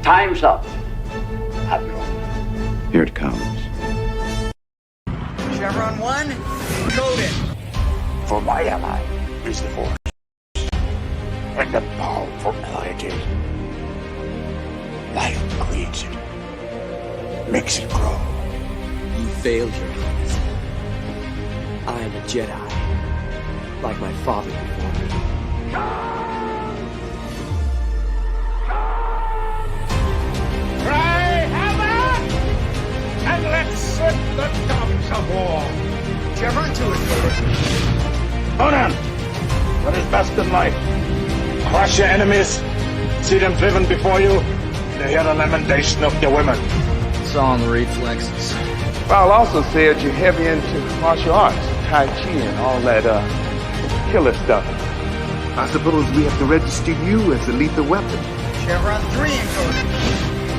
Time's up. Admiral. Here it comes. Chevron 1, coded. For my ally is the Force. And the powerful ally life creates it, makes it grow. You failed, Your Highness. I am a Jedi, like my father before me. Cry hammer, and let's set the dogs of war. Chevron 2 is coded. Conan, what is best in life? Crush your enemies, see them driven before you, to hear the lamentation of your women. Song reflexes. Paul also said you're heavy into martial arts, Tai Chi and all that killer stuff. I suppose we have to register you as a lethal weapon. Chevron 3 encoded.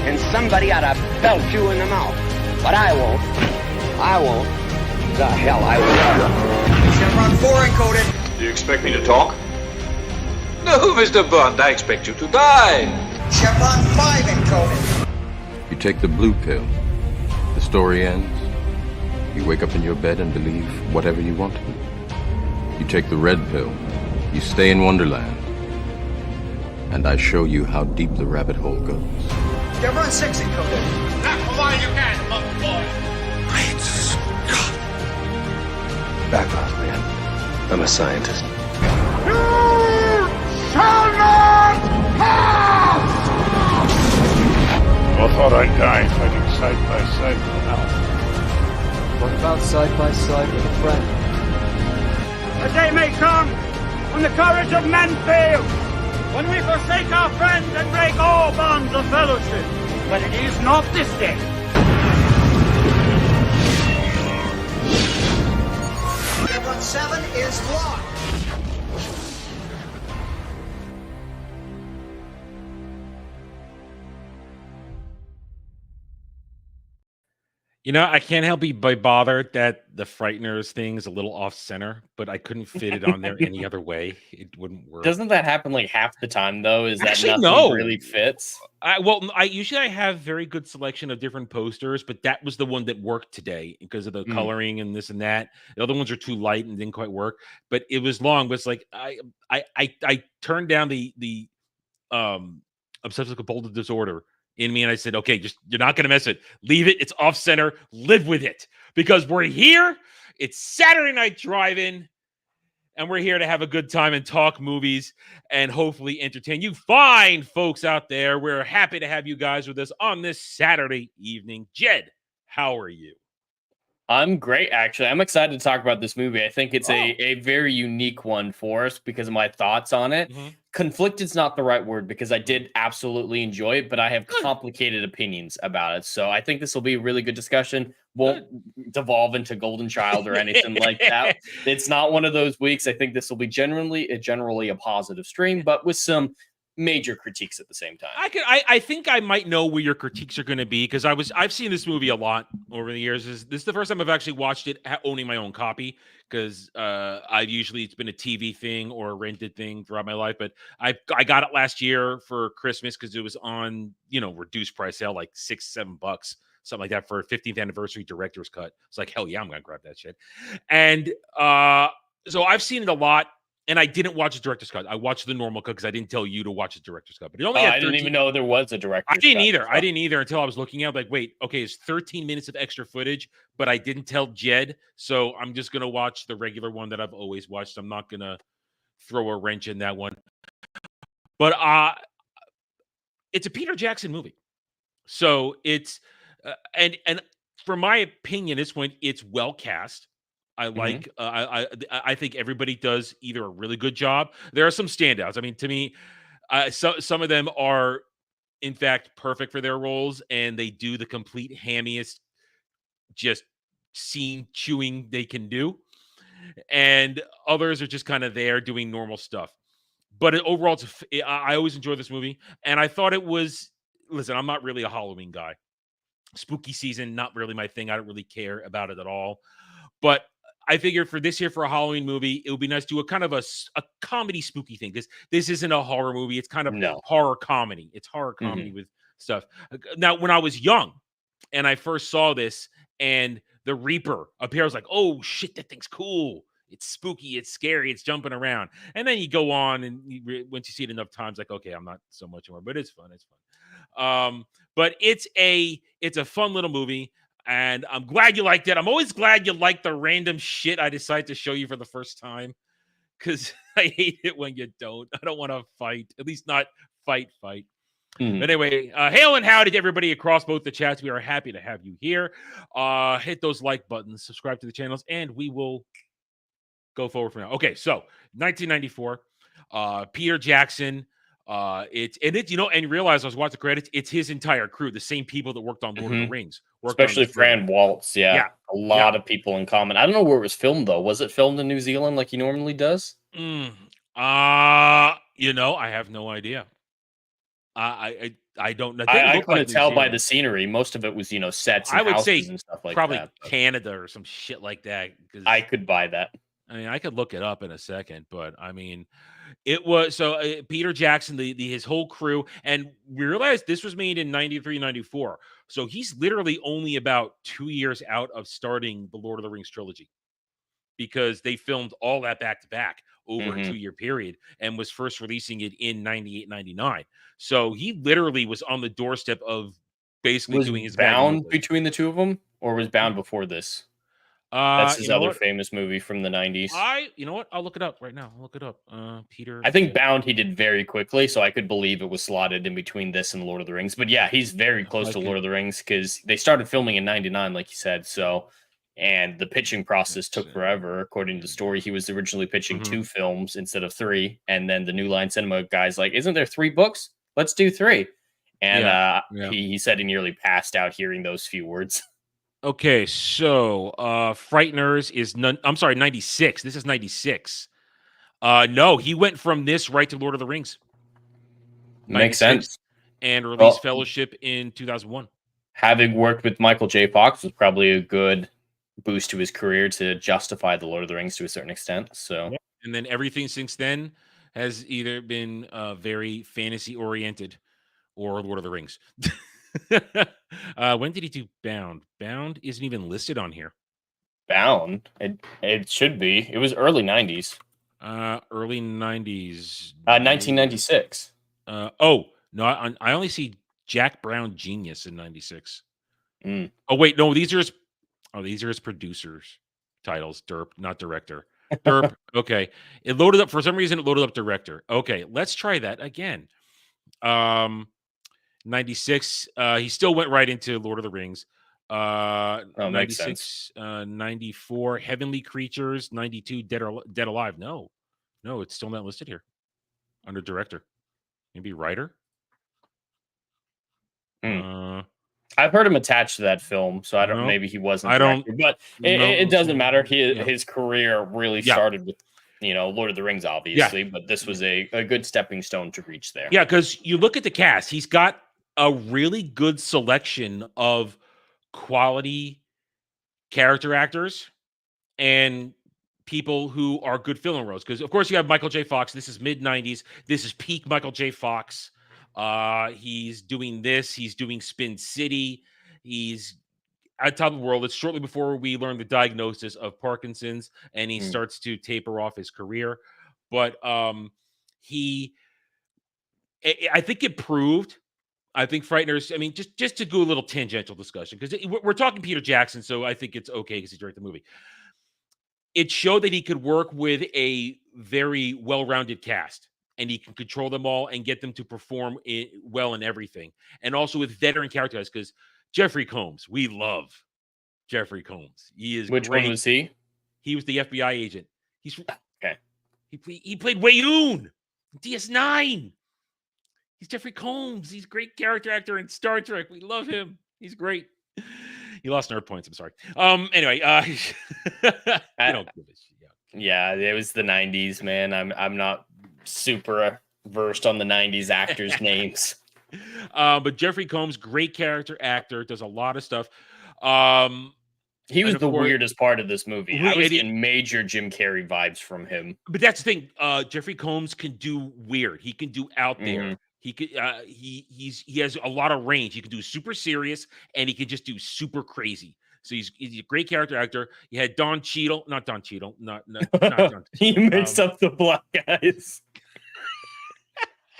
And somebody ought to belt you in the mouth. But I won't. I won't. The hell I will. Chevron 4 encoded. Do you expect me to talk? No, Mr. Bond, I expect you to die. Chevron 5 encoded. You take the blue pill. The story ends. You wake up in your bed and believe whatever you want to. You take the red pill. You stay in Wonderland. And I show you how deep the rabbit hole goes. Chevron 6 encoded. Knock the while you can, monkey boy. Great Scott. Back off, man. I'm a scientist. You shall not pass! I thought I'd die fighting side by side with an elf. What about side by side with a friend? A day may come when the courage of men fails, when we forsake our friends and break all bonds of fellowship. But it is not this day. Chevron 7 is locked. You know, I can't help but be bothered that the Frighteners thing is a little off center, but I couldn't fit it on there any other way. It wouldn't work. Doesn't that happen like half the time though? Is that Actually, nothing no. really fits? I usually have very good selection of different posters, but that was the one that worked today because of the coloring and this and that. The other ones are too light and didn't quite work. But it was long. But it's like I turned down the obsessive compulsive disorder in me, and I said, okay, just you're not going to mess it. Leave it. It's off center. Live with it because we're here. It's Saturday Night Drive-In, and we're here to have a good time and talk movies and hopefully entertain you fine folks out there. We're happy to have you guys with us on this Saturday evening. Jed, how are you? I'm great, actually. I'm excited to talk about this movie. I think it's a very unique one for us because of my thoughts on it. Conflicted's not the right word because I did absolutely enjoy it, but I have complicated opinions about it. So I think this will be a really good discussion. Won't devolve into Golden Child or anything like that. It's not one of those weeks. I think this will be generally a positive stream, but with some major critiques at the same time. I think I might know where your critiques are going to be because I've seen this movie a lot over the years. This is the first time I've actually watched it owning my own copy because it's been a TV thing or a rented thing throughout my life. But I got it last year for Christmas because it was on reduced price sale, like $6-7, something like that for a 15th anniversary director's cut. It's like hell yeah, I'm gonna grab that shit. And so I've seen it a lot. And I didn't watch the director's cut. I watched the normal cut because I didn't tell you to watch the director's cut. But it only had I didn't even know there was a director's cut. I didn't either until I was looking at like, wait, okay, it's 13 minutes of extra footage, but I didn't tell Jed. So I'm just going to watch the regular one that I've always watched. I'm not going to throw a wrench in that one. But it's a Peter Jackson movie. So it's, and from my opinion, this one, it's well cast. I like. I think everybody does either a really good job. There are some standouts. I mean, to me, some of them are, in fact, perfect for their roles, and they do the complete hammiest, just scene chewing they can do. And others are just kind of there doing normal stuff. But overall, I always enjoy this movie, and I thought it was. Listen, I'm not really a Halloween guy. Spooky season, not really my thing. I don't really care about it at all. But I figured for this year, for a Halloween movie, it would be nice to do a kind of a comedy spooky thing because this isn't a horror movie. It's kind of horror comedy. It's horror comedy with stuff. Now, when I was young and I first saw this, and the Reaper appears, I was like, oh shit, that thing's cool. It's spooky, it's scary, it's jumping around. And then you go on, and once you see it enough times, like, okay, I'm not so much more, but it's fun. It's fun. But it's a fun little movie, and I'm glad you liked it. I'm always glad you like the random shit I decide to show you for the first time, because I hate it when you don't. I don't want to fight, at least not fight. But anyway, hail and howdy to everybody across both the chats. We are happy to have you here. Hit those like buttons, subscribe to the channels, and we will go forward from now. Okay, so 1994, Peter Jackson. And realize I was watching the credits. It's his entire crew, the same people that worked on Lord of the Rings, especially Fran Waltz. Yeah, a lot of people in common. I don't know where it was filmed though. Was it filmed in New Zealand like he normally does? I have no idea. I don't know. I couldn't tell by the scenery. Most of it was, sets and houses and stuff like probably that. Canada or some shit like that. I could buy that. I mean, I could look it up in a second, but I mean, it was so Peter Jackson, his whole crew, and we realized this was made in 93, 94. So he's literally only about 2 years out of starting the Lord of the Rings trilogy, because they filmed all that back to back over a 2-year period and was first releasing it in 98, 99. So he literally was on the doorstep of basically doing his Bound between the two of them, or was Bound before this? That's his other famous movie from the 90s. You know what? I'll look it up right now. I'll look it up. Peter. I think Bound he did very quickly, so I could believe it was slotted in between this and Lord of the Rings. But yeah, he's very close to Lord of the Rings, because they started filming in 99, like you said. So, and the pitching process took forever. According to the story, he was originally pitching 2 films instead of 3. And then the New Line Cinema guy's like, isn't there 3 books? Let's do 3. And he said he nearly passed out hearing those few words. Okay, so Frighteners is 96. This is 96. No, he went from this right to Lord of the Rings. Makes sense. And released Fellowship in 2001. Having worked with Michael J. Fox was probably a good boost to his career to justify the Lord of the Rings to a certain extent. So, and then everything since then has either been very fantasy oriented or Lord of the Rings. When did he do Bound? Bound isn't even listed on here. Bound? It should be. It was early 90s. Early 90s. 1996. Oh, no, I only see Jack Brown Genius in 96. Mm. Oh, wait, no, these are his producers titles. Derp, not director. Derp. Okay. It loaded up, for some reason, it loaded up director. Okay, let's try that again. 96, he still went right into Lord of the Rings. 96, 94, Heavenly Creatures, 92, Dead Alive. No, it's still not listed here under director. Maybe writer. I've heard him attached to that film, so I don't. Maybe he wasn't. But it doesn't matter. His career really started with Lord of the Rings, obviously, but this was a good stepping stone to reach there. Yeah, because you look at the cast, he's got a really good selection of quality character actors and people who are good filling roles. Because, of course, you have Michael J. Fox. This is mid-90s. This is peak Michael J. Fox. He's doing this. He's doing Spin City. He's at top of the world. It's shortly before we learn the diagnosis of Parkinson's, and he starts to taper off his career. But I think it proved. I think Frighteners, I mean, just to do a little tangential discussion, because we're talking Peter Jackson, so I think it's okay because he directed the movie. It showed that he could work with a very well-rounded cast, and he can control them all and get them to perform well in everything. And also with veteran characters, because Jeffrey Combs, we love Jeffrey Combs. He is Which great. one was he? He was the FBI agent. He's okay. He played Wayoon, DS9. He's Jeffrey Combs. He's a great character actor in Star Trek. We love him. He's great. He lost nerd points. I'm sorry. Anyway, I don't give a shit. Yeah, it was the 90s, man. I'm not super versed on the 90s actors' names. But Jeffrey Combs, great character actor, does a lot of stuff. He was the weirdest part of this movie. I was getting major Jim Carrey vibes from him. But that's the thing. Jeffrey Combs can do weird. He can do out there. He could he has a lot of range. He can do super serious and he can just do super crazy. So he's a great character actor. You had Don Cheadle, not Don Cheadle, not Don You Cheadle. mixed up the black guys.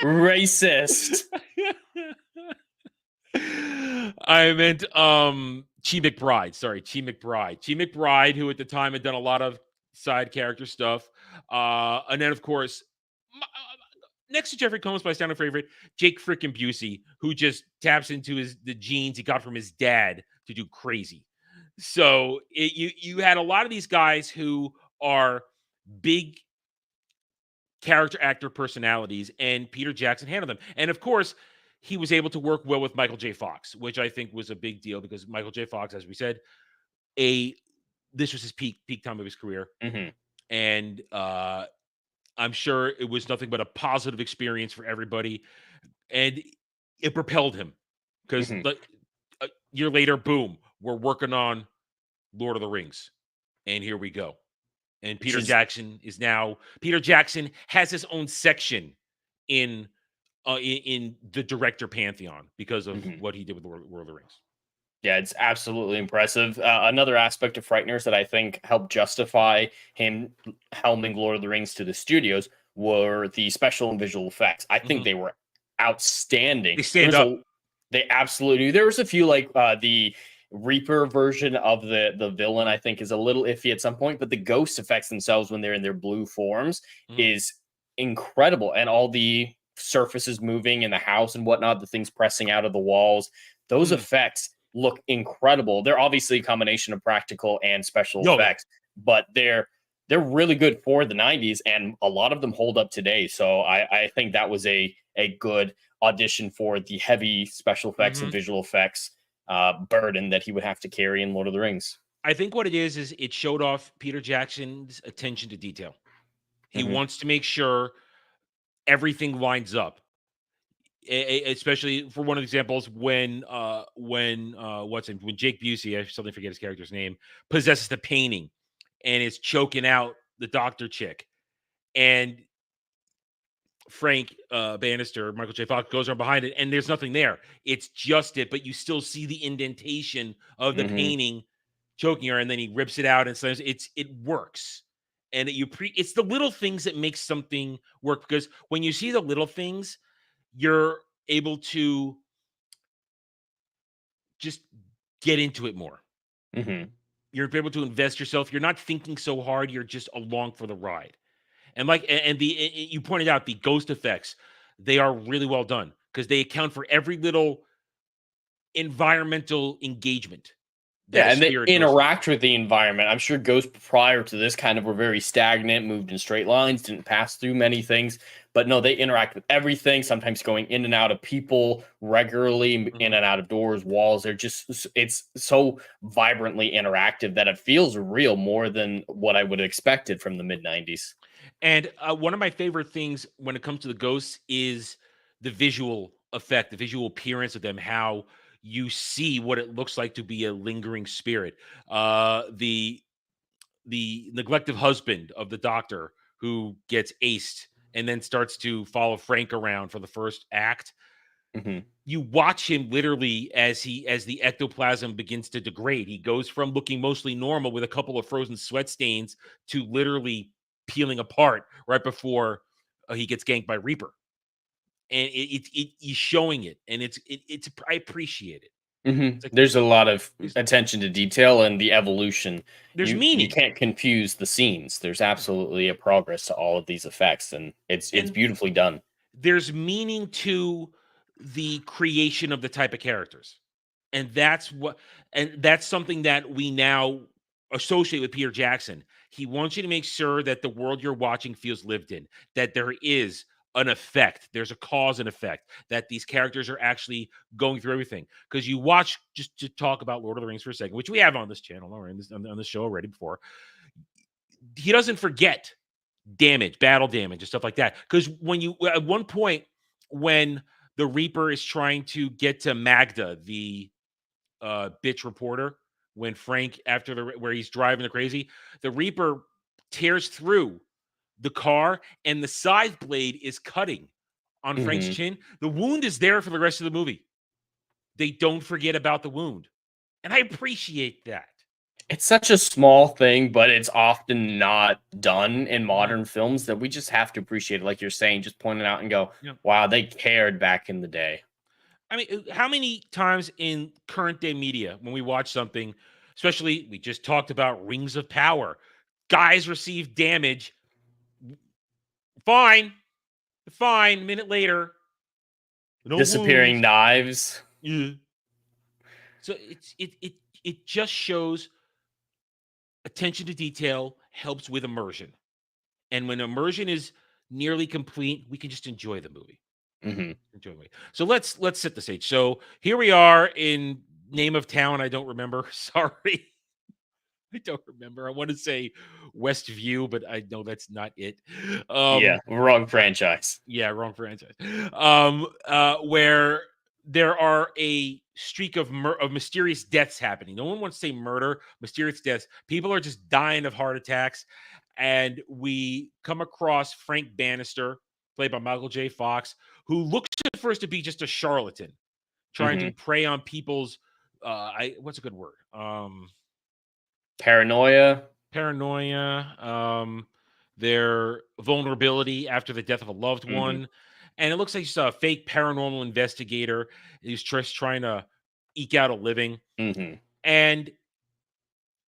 Racist. I meant Chi McBride. Sorry, Chi McBride. Chi McBride, who at the time had done a lot of side character stuff. And then of course, next to Jeffrey Combs, my standout favorite, Jake frickin' Busey, who just taps into the genes he got from his dad to do crazy. So you had a lot of these guys who are big character actor personalities, and Peter Jackson handled them. And of course, he was able to work well with Michael J. Fox, which I think was a big deal because Michael J. Fox, as we said, this was his peak time of his career, and I'm sure it was nothing but a positive experience for everybody, and it propelled him because a year later, boom, we're working on Lord of the Rings, and here we go. And Peter Jackson has his own section in the director pantheon because of what he did with Lord of the Rings. Yeah, it's absolutely impressive. Another aspect of Frighteners that I think helped justify him helming Lord of the Rings to the studios were the special and visual effects. I think they were outstanding. They stand up. They absolutely do. There was a few like the Reaper version of the villain, I think, is a little iffy at some point, but the ghost effects themselves when they're in their blue forms is incredible. And all the surfaces moving in the house and whatnot, the things pressing out of the walls, those effects look incredible. They're obviously a combination of practical and special effects, but they're really good for the 90s, and a lot of them hold up today. So I think that was a good audition for the heavy special effects and visual effects burden that he would have to carry in Lord of the Rings. I think what it is it showed off Peter Jackson's attention to detail. He wants to make sure everything lines up. Especially for one of the examples when Jake Busey, I suddenly forget his character's name, possesses the painting and is choking out the doctor chick, and Frank Bannister, Michael J. Fox, goes around behind it, and there's nothing there. It's just it, but you still see the indentation of the painting choking her, and then he rips it out and says it works. And it's the little things that make something work, because when you see the little things, you're able to just get into it more. You're able to invest yourself. You're not thinking so hard. You're just along for the ride. And you pointed out the ghost effects, they are really well done because they account for every little environmental engagement. Yeah, and they interact with the environment. I'm sure ghosts prior to this kind of were very stagnant, moved in straight lines, didn't pass through many things. But no, they interact with everything, sometimes going in and out of people regularly, in and out of doors, walls. It's so vibrantly interactive that it feels real more than what I would have expected from the mid-90s. And one of my favorite things when it comes to the ghosts is the visual effect, the visual appearance of them, how you see what it looks like to be a lingering spirit. The neglected husband of the doctor who gets aced and then starts to follow Frank around for the first act. You watch him literally as the ectoplasm begins to degrade. He goes from looking mostly normal with a couple of frozen sweat stains to literally peeling apart right before he gets ganked by Reaper. And he's showing it, and I appreciate it. There's a lot of attention to detail and the evolution. There's meaning. You can't confuse the scenes. There's absolutely a progress to all of these effects, and it's beautifully done. There's meaning to the creation of the type of characters, and that's something that we now associate with Peter Jackson. He wants you to make sure that the world you're watching feels lived in, that there is an effect, there's a cause and effect, that these characters are actually going through everything. Because you watch, just to talk about Lord of the Rings for a second, which we have on this channel or on this show already before, he doesn't forget battle damage and stuff like that. Because at one point when the Reaper is trying to get to Magda, the bitch reporter, when Frank, where he's driving the crazy, the Reaper tears through the car and the scythe blade is cutting on Frank's chin. The wound is there for the rest of the movie. They don't forget about the wound. And I appreciate that. It's such a small thing, but it's often not done in modern films that we just have to appreciate it. Like you're saying, just point it out and go, wow, they cared back in the day. I mean, how many times in current day media, when we watch something, especially we just talked about Rings of Power, guys receive damage. Fine. Minute later, no disappearing wounds. Knives. Yeah. So it just shows attention to detail helps with immersion. And when immersion is nearly complete, we can just enjoy the movie. So let's set the stage. So here we are in name of town. I don't remember. Sorry. I don't remember. I want to say Westview, but I know that's not it. Yeah, wrong franchise. Yeah, wrong franchise. Where there are a streak of mysterious deaths happening. No one wants to say murder, mysterious deaths. People are just dying of heart attacks. And we come across Frank Bannister, played by Michael J. Fox, who looks at first to be just a charlatan, trying to prey on people's, what's a good word? Paranoia, their vulnerability after the death of a loved one. And it looks like he's a fake paranormal investigator who's just trying to eke out a living. And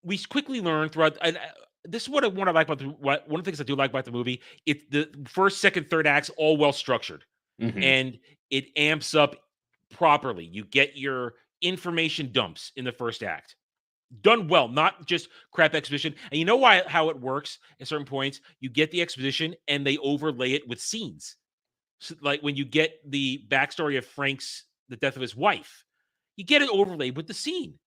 we quickly learn throughout, and this is what I like about one of the things I do like about the movie. It's the first, second, third acts all well structured, and it amps up properly. You get your information dumps in the first act. Done well, not just crap exposition. And you know how it works at certain points? You get the exposition and they overlay it with scenes. So, like when you get the backstory of the death of his wife, you get it overlaid with the scene.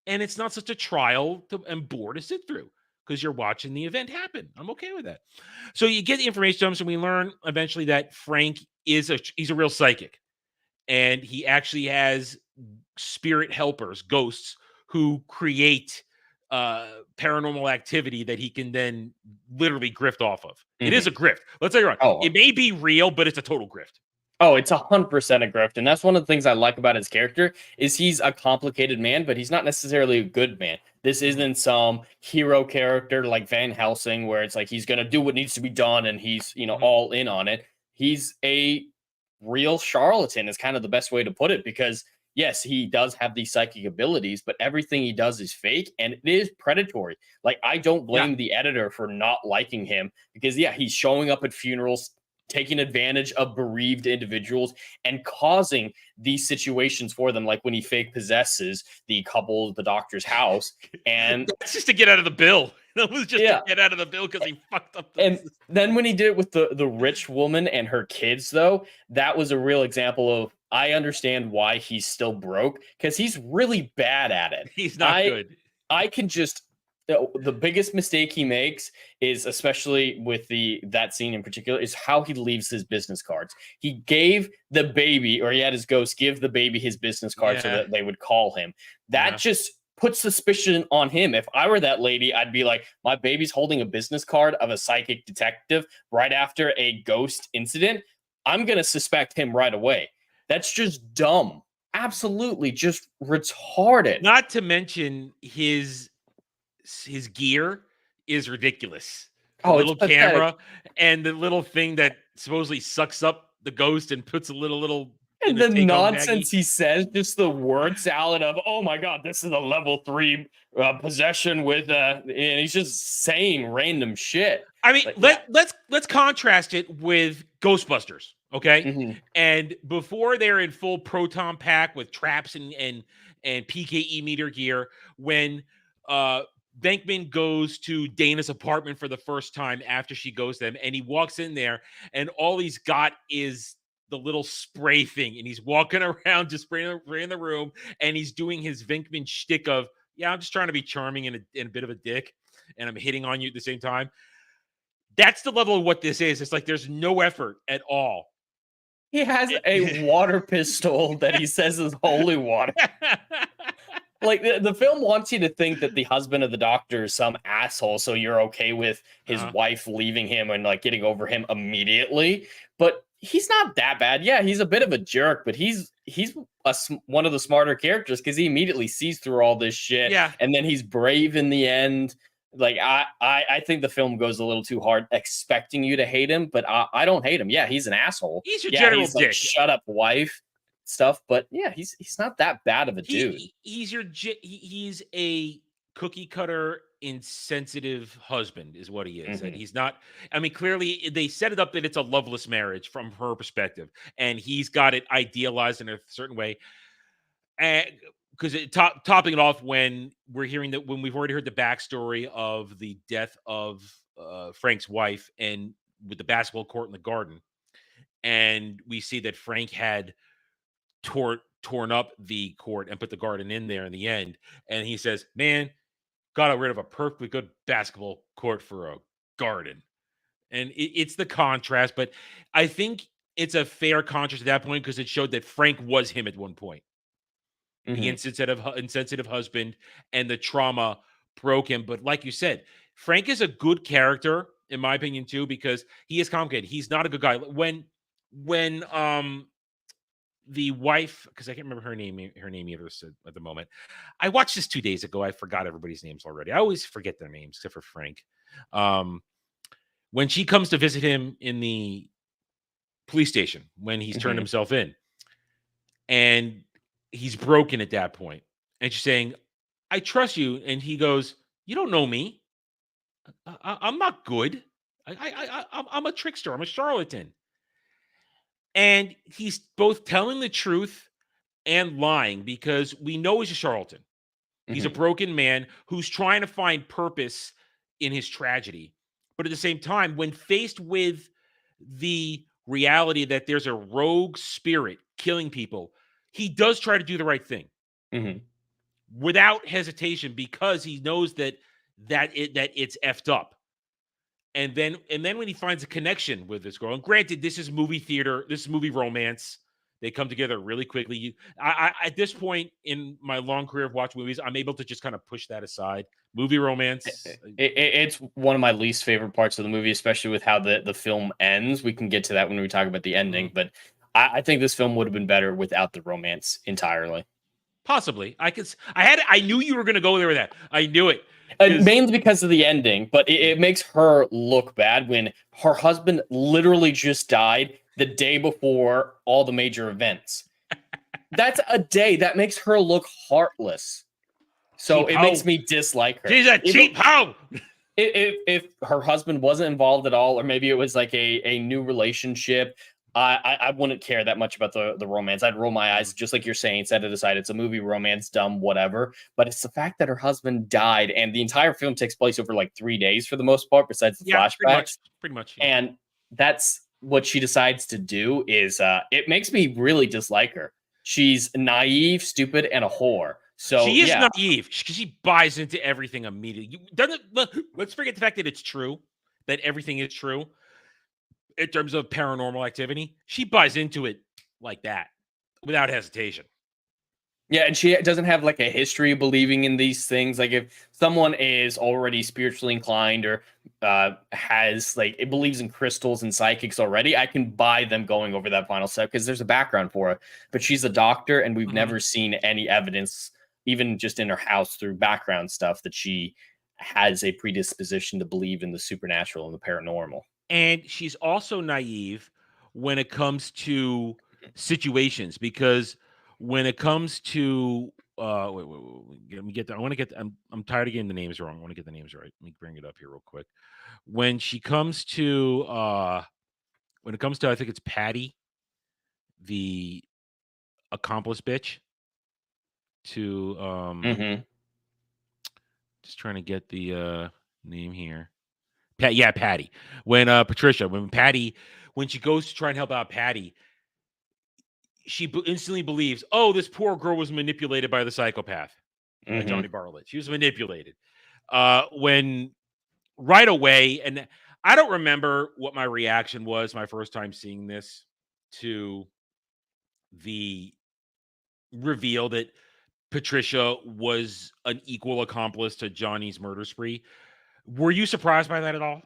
And it's not such a trial and bore to sit through because you're watching the event happen. I'm okay with that. So you get the information dumps and we learn eventually that Frank he's a real psychic. And he actually has spirit helpers, ghosts, who create paranormal activity that he can then literally grift off of. It is a grift. Let's say you're right. It may be real, but it's a total grift. Oh, it's 100% a grift. And that's one of the things I like about his character is he's a complicated man, but he's not necessarily a good man. This isn't some hero character like Van Helsing where it's like he's going to do what needs to be done and he's, all in on it. He's a real charlatan is kind of the best way to put it because yes, he does have these psychic abilities, but everything he does is fake and it is predatory. Like, I don't blame the editor for not liking him because, he's showing up at funerals, taking advantage of bereaved individuals and causing these situations for them. Like when he fake possesses the couple at the doctor's house. And that's just to get out of the bill. That was just to get out of the bill because he fucked up. And then when he did it with the rich woman and her kids, though, that was a real example of, I understand why he's still broke because he's really bad at it. He's not good. I can just, the biggest mistake he makes is, especially with that scene in particular, is how he leaves his business cards. He gave the baby, or he had his ghost give the baby his business card so that they would call him. That just puts suspicion on him. If I were that lady, I'd be like, my baby's holding a business card of a psychic detective right after a ghost incident. I'm going to suspect him right away. That's just dumb. Absolutely just retarded. Not to mention his gear is ridiculous. The little camera and the little thing that supposedly sucks up the ghost and puts a little and the nonsense he says, just the word salad of, oh my god, this is a level 3 possession with and he's just saying random shit. I mean, let's contrast it with Ghostbusters, okay? And before they're in full proton pack with traps and PKE meter gear, when Venkman goes to Dana's apartment for the first time after she goes to them, and he walks in there, and all he's got is the little spray thing, and he's walking around just spraying the room, and he's doing his Venkman shtick of, I'm just trying to be charming and a bit of a dick, and I'm hitting on you at the same time. That's the level of what this is. It's like there's no effort at all. He has a water pistol that he says is holy water. Like, the film wants you to think that the husband of the doctor is some asshole, so you're okay with his wife leaving him and, like, getting over him immediately. But he's not that bad. Yeah, he's a bit of a jerk, but he's one of the smarter characters because he immediately sees through all this shit. Yeah. And then he's brave in the end. Like I think the film goes a little too hard expecting you to hate him, but I don't hate him. Yeah, he's an asshole. He's your yeah, general he's dick. like shut up wife stuff, but yeah, he's not that bad of a dude. He's a cookie cutter insensitive husband is what he is. And he's not, I mean, clearly they set it up that it's a loveless marriage from her perspective, and he's got it idealized in a certain way. And because topping it off when we're hearing that, when we've already heard the backstory of the death of Frank's wife and with the basketball court in the garden, and we see that Frank had torn up the court and put the garden in there in the end, and he says, man, got rid of a perfectly good basketball court for a garden. And it's the contrast, but I think it's a fair contrast at that point because it showed that Frank was him at one point. The insensitive husband and the trauma broke him. But like you said, Frank is a good character, in my opinion, too, because he is complicated. He's not a good guy. When the wife, because I can't remember her name either at the moment. I watched this 2 days ago. I forgot everybody's names already. I always forget their names, except for Frank. When she comes to visit him in the police station, when he's turned himself in, and he's broken at that point, and she's saying, I trust you. And he goes, you don't know me. I'm not good. I'm a trickster. I'm a charlatan. And he's both telling the truth and lying because we know he's a charlatan. He's a broken man who's trying to find purpose in his tragedy. But at the same time, when faced with the reality that there's a rogue spirit killing people, he does try to do the right thing without hesitation because he knows that it's effed up. And then when he finds a connection with this girl, and granted, this is movie theater, this is movie romance. They come together really quickly. I at this point in my long career of watching movies, I'm able to just kind of push that aside. Movie romance. It's one of my least favorite parts of the movie, especially with how the film ends. We can get to that when we talk about the ending, but I think this film would have been better without the romance entirely. Possibly. I knew you were going to go there with that. I knew it. Mainly because of the ending, but it makes her look bad when her husband literally just died the day before all the major events. That's a day that makes her look heartless. So it makes me dislike her. She's a cheap hoe. If her husband wasn't involved at all, or maybe it was like a new relationship, I wouldn't care that much about the romance. I'd roll my eyes, just like you're saying, set it aside. It's a movie, romance, dumb, whatever. But it's the fact that her husband died, and the entire film takes place over like 3 days for the most part, besides the flashbacks. Pretty much. Yeah. And that's what she decides to do is it makes me really dislike her. She's naive, stupid, and a whore. So she is naive. She buys into everything immediately. Let's forget the fact that it's true, that everything is true. In terms of paranormal activity, she buys into it like that without hesitation. Yeah, and she doesn't have like a history of believing in these things. Like if someone is already spiritually inclined or has like it believes in crystals and psychics already, I can buy them going over that final step because there's a background for it. But she's a doctor, and we've never seen any evidence, even just in her house through background stuff, that she has a predisposition to believe in the supernatural and the paranormal. And she's also naive when it comes to situations, because when it comes to let me get that. I'm tired of getting the names wrong. I want to get the names right. Let me bring it up here real quick. When it comes to I think it's Patty, the accomplice bitch, to just trying to get the name here. Patty. When when she goes to try and help out Patty, she instantly believes, oh, this poor girl was manipulated by the psychopath, Johnny Bartlett. She was manipulated. When right away, and I don't remember what my reaction was my first time seeing this, to the reveal that Patricia was an equal accomplice to Johnny's murder spree. Were you surprised by that at all?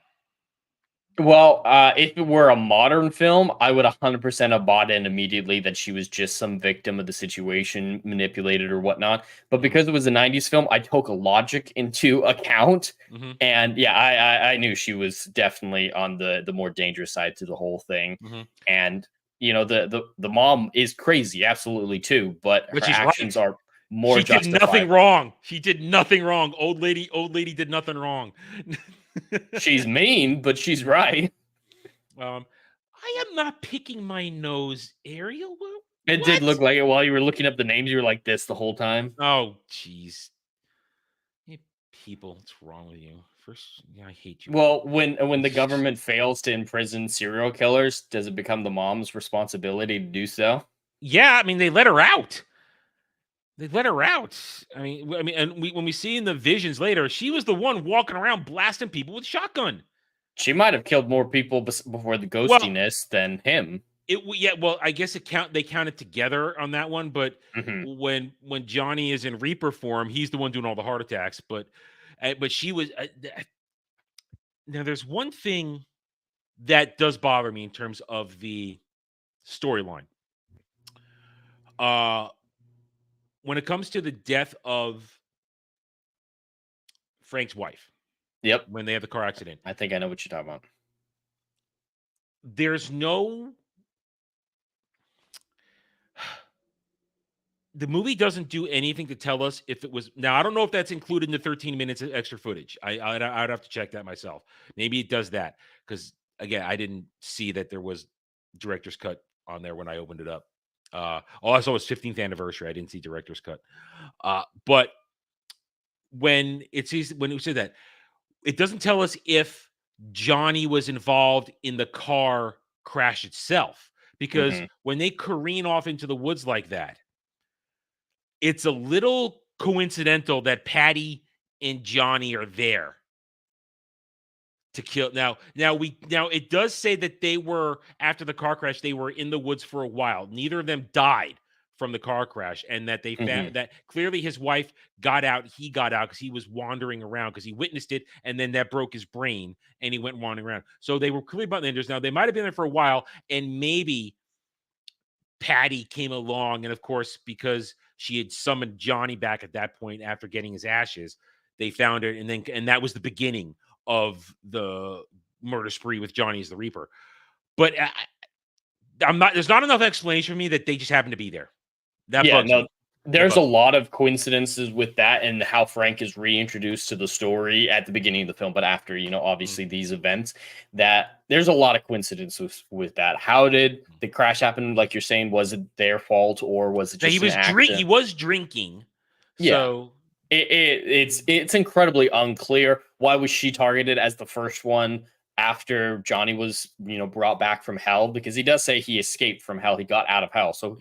Well, if it were a modern film, I would 100% have bought in immediately that she was just some victim of the situation, manipulated or whatnot. But because it was a 90s film, I took logic into account. Mm-hmm. And yeah, I knew she was definitely on the more dangerous side to the whole thing. Mm-hmm. And, you know, the mom is crazy, absolutely, too. But her she's actions right. are more She did justified. nothing wrong. She did nothing wrong. Old lady did nothing wrong. She's mean, but she's right. I am not picking my nose, Ariel. It did look like it while you were looking up the names. You were like this the whole time. Oh, jeez. Hey, people, what's wrong with you? First, yeah, I hate you. Well, when the government fails to imprison serial killers, does it become the mom's responsibility to do so? Yeah, I mean, they let her out. They let her out. I mean, and when we see in the visions later, she was the one walking around blasting people with shotgun. She might have killed more people before the ghostiness than him. Yeah, well, I guess they counted together on that one, but when Johnny is in Reaper form, he's the one doing all the heart attacks. But she was. Now, there's one thing that does bother me in terms of the storyline. When it comes to the death of Frank's wife. Yep. When they have the car accident. I think I know what you're talking about. There's no... The movie doesn't do anything to tell us if it was... Now, I don't know if that's included in the 13 minutes of extra footage. I'd have to check that myself. Maybe it does that. Because, again, I didn't see that there was director's cut on there when I opened it up. All I saw was 15th anniversary. I didn't see director's cut. But when it said that, it doesn't tell us if Johnny was involved in the car crash itself. Because when they careen off into the woods like that, it's a little coincidental that Patty and Johnny are there to kill. Now it does say that they were, after the car crash, they were in the woods for a while. Neither of them died from the car crash, and that they found that clearly his wife got out. He got out because he was wandering around because he witnessed it, and then that broke his brain, and he went wandering around. So they were clearly buttonenders. Now they might have been there for a while, and maybe Patty came along, and of course, because she had summoned Johnny back at that point after getting his ashes, they found her, and that was the beginning of the murder spree with Johnny as the Reaper. But there's not enough explanation for me that they just happen to be there. There's a lot of coincidences with that and how Frank is reintroduced to the story at the beginning of the film, but after, obviously these events, that there's a lot of coincidences with that. How did the crash happen? Like you're saying, was it their fault or was it just he was drinking? So it's incredibly unclear. Why was she targeted as the first one after Johnny was, brought back from hell? Because he does say he escaped from hell. He got out of hell. So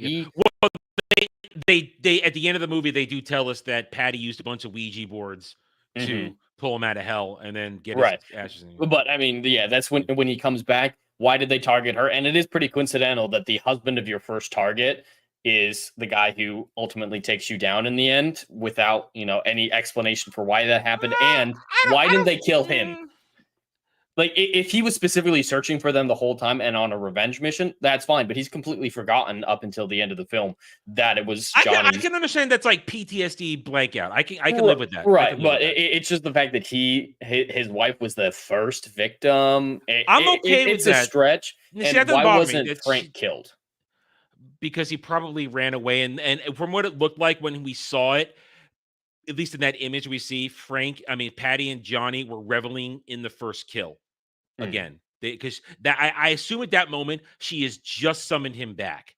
they at the end of the movie, they do tell us that Patty used a bunch of Ouija boards to pull him out of hell and then get his ashes in him. But I mean, that's when he comes back. Why did they target her? And it is pretty coincidental that the husband of your first target is the guy who ultimately takes you down in the end without, any explanation for why that happened. And why didn't they kill him? Like, if he was specifically searching for them the whole time and on a revenge mission, that's fine. But he's completely forgotten up until the end of the film that it was Johnny. I can understand that's like PTSD blank out. I can live with that. Right. But it's just the fact that his wife was the first victim. I'm okay with it's that. a stretch. And why wasn't Frank killed? Because he probably ran away. And from what it looked like when we saw it, at least in that image we see, Patty and Johnny were reveling in the first kill. Again, because I assume at that moment she has just summoned him back,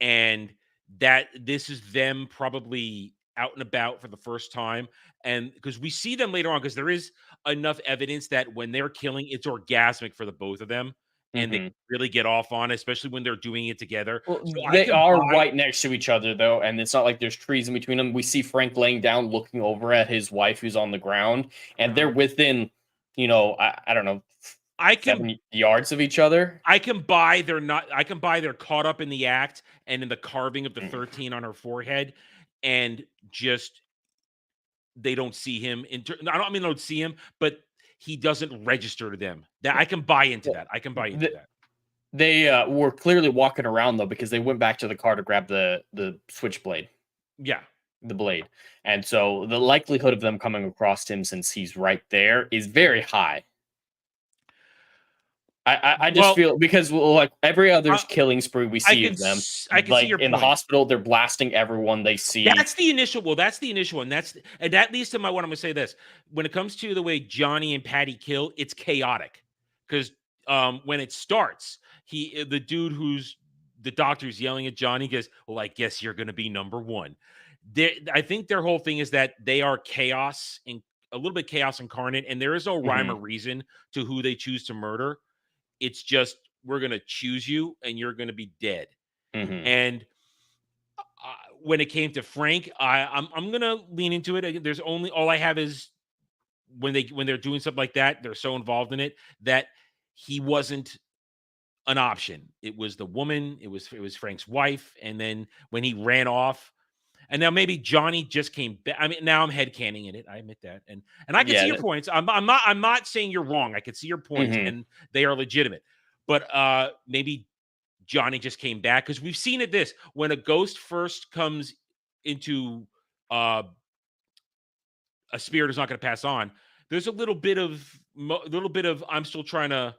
and that this is them probably out and about for the first time. And because we see them later on, because there is enough evidence that when they're killing, it's orgasmic for the both of them, and they really get off on it, especially when they're doing it together. Well, so they are right next to each other, though, and it's not like there's trees in between them. We see Frank laying down, looking over at his wife, who's on the ground, and they're within, I don't know, 7 yards of each other. I can buy they're caught up in the act and in the carving of the 13 on her forehead, and just they don't see him. I don't mean they don't see him, but he doesn't register to them. That I can buy into that. I can buy into that. They were clearly walking around though because they went back to the car to grab the switchblade. Yeah. The blade. And so the likelihood of them coming across him since he's right there is very high. I just feel because like every other killing spree we see of them, I can like see your in point. the hospital, they're blasting everyone they see. That's the initial. Well, that's the initial one. And that leads to what I'm going to say. This when it comes to the way Johnny and Patty kill, it's chaotic because when it starts, the dude who's the doctor's yelling at Johnny goes, "Well, I guess you're going to be number one." I think their whole thing is that they are chaos and a little bit chaos incarnate, and there is no rhyme or reason to who they choose to murder. It's just we're going to choose you, and you're going to be dead. And when it came to Frank, I'm going to lean into it. There's only all I have is when they're doing something like that, they're so involved in it that he wasn't an option. It was the woman. It was Frank's wife, and then when he ran off. And now maybe Johnny just came back. I mean, now I'm headcaning in it. I admit that, and I can see your points. I'm not saying you're wrong. I can see your points, and they are legitimate. But maybe Johnny just came back because we've seen it. This when a ghost first comes into a spirit is not going to pass on. There's a little bit of I'm still trying to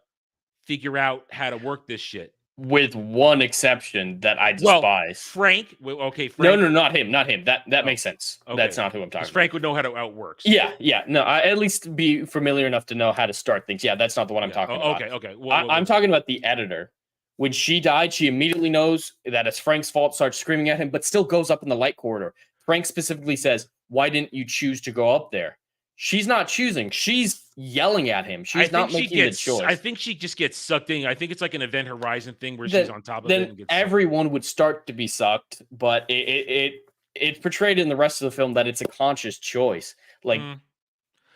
figure out how to work this shit. With one exception that I despise. Frank. Okay, Frank. No, not him. That makes sense. Okay. That's not who I'm talking about. Frank would know how it works. Yeah. No, I at least be familiar enough to know how to start things. Yeah, that's not the one I'm talking about. Okay. I'm talking about the editor. When she died, she immediately knows that it's Frank's fault, starts screaming at him, but still goes up in the light corridor. Frank specifically says, "Why didn't you choose to go up there?" She's not choosing. She's yelling at him. She's not making the choice. I think she just gets sucked in. I think it's like an Event Horizon thing where she's on top of it. And everyone would start to be sucked, but it's portrayed in the rest of the film that it's a conscious choice. Like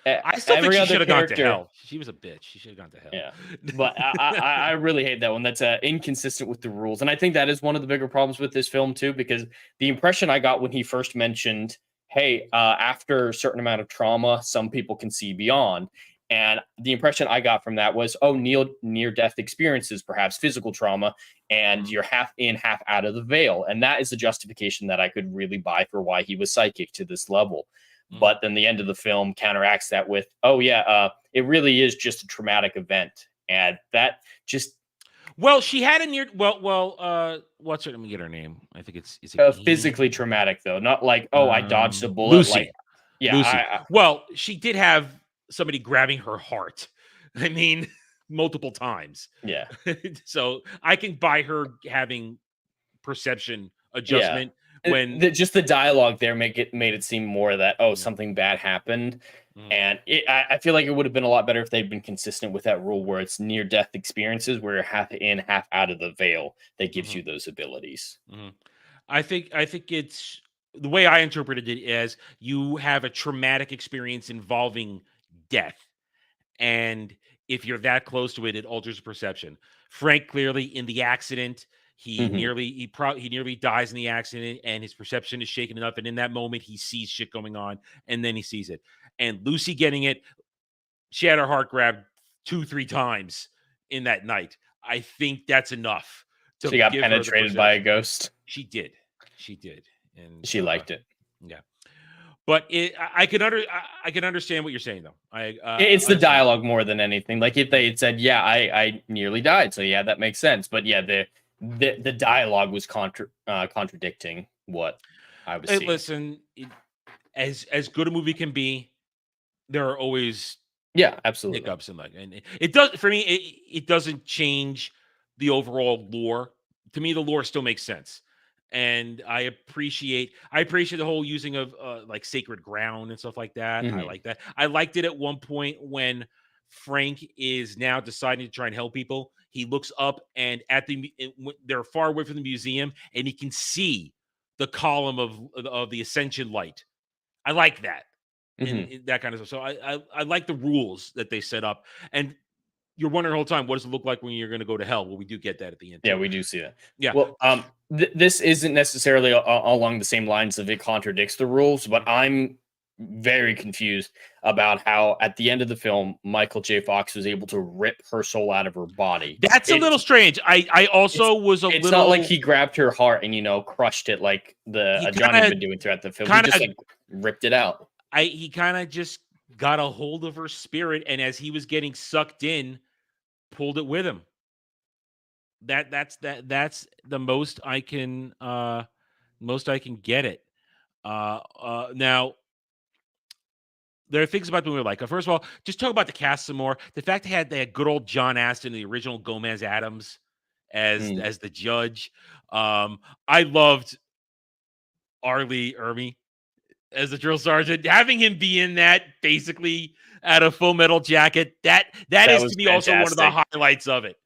I still think she should have gone to hell. She was a bitch. She should have gone to hell. Yeah, but I really hate that one. That's inconsistent with the rules, and I think that is one of the bigger problems with this film too. Because the impression I got when he first mentioned, hey, after a certain amount of trauma, some people can see beyond. And the impression I got from that was, oh, near-death experiences, perhaps physical trauma, and you're half in, half out of the veil. And that is the justification that I could really buy for why he was psychic to this level. But then the end of the film counteracts that with, oh, yeah, it really is just a traumatic event. And that just... Well, she had a near... what's her... Let me get her name. I think it's physically traumatic, though. Not like, oh, I dodged a bullet. Lucy. Like, yeah. Lucy. She did have somebody grabbing her heart. I mean, multiple times. Yeah. So I can buy her having perception adjustment. Yeah. When just the dialogue there made it seem more that something bad happened, and I feel like it would have been a lot better if they'd been consistent with that rule where it's near death experiences where you're half in, half out of the veil that gives you those abilities. I think it's the way I interpreted it as you have a traumatic experience involving death, and if you're that close to it, it alters perception. Frank clearly in the accident. He nearly dies in the accident, and his perception is shaken enough. And in that moment, he sees shit going on, and then he sees it. And Lucy getting it, she had her heart grabbed 2-3 times in that night. I think that's enough. She got penetrated by a ghost. She did, and she liked it. Yeah, but I can understand what you're saying though. It's the dialogue more than anything. Like if they had said, "Yeah, I nearly died," so yeah, that makes sense. But yeah, the dialogue was contradicting what I was seeing. Listen, as good a movie can be, there are always absolutely hiccups and it does for me. It doesn't change the overall lore. To me, the lore still makes sense, and I appreciate the whole using of like sacred ground and stuff like that. I like that. I liked it at one point when Frank is now deciding to try and help people. He looks up and they're far away from the museum, and he can see the column of the ascension light. I like that, and that kind of stuff. So I like the rules that they set up. And you're wondering the whole time, what does it look like when you're going to go to hell? Well, we do get that at the end. Yeah, we do see that. Yeah. Well, this isn't necessarily along the same lines of it contradicts the rules, but I'm very confused about how at the end of the film, Michael J. Fox was able to rip her soul out of her body. That's a little strange. I also was a little. It's not like he grabbed her heart and crushed it like Johnny had been doing throughout the film. He just like ripped it out. He kind of just got a hold of her spirit, and as he was getting sucked in, pulled it with him. That's the most I can get it. Now there are things about the movie like, first of all, just talk about the cast some more. The fact they had good old John Astin, the original Gomez Addams, as the judge. I loved Arlie Ermy as the drill sergeant. Having him be in that basically at a Full Metal Jacket, that is to me also one of the highlights of it.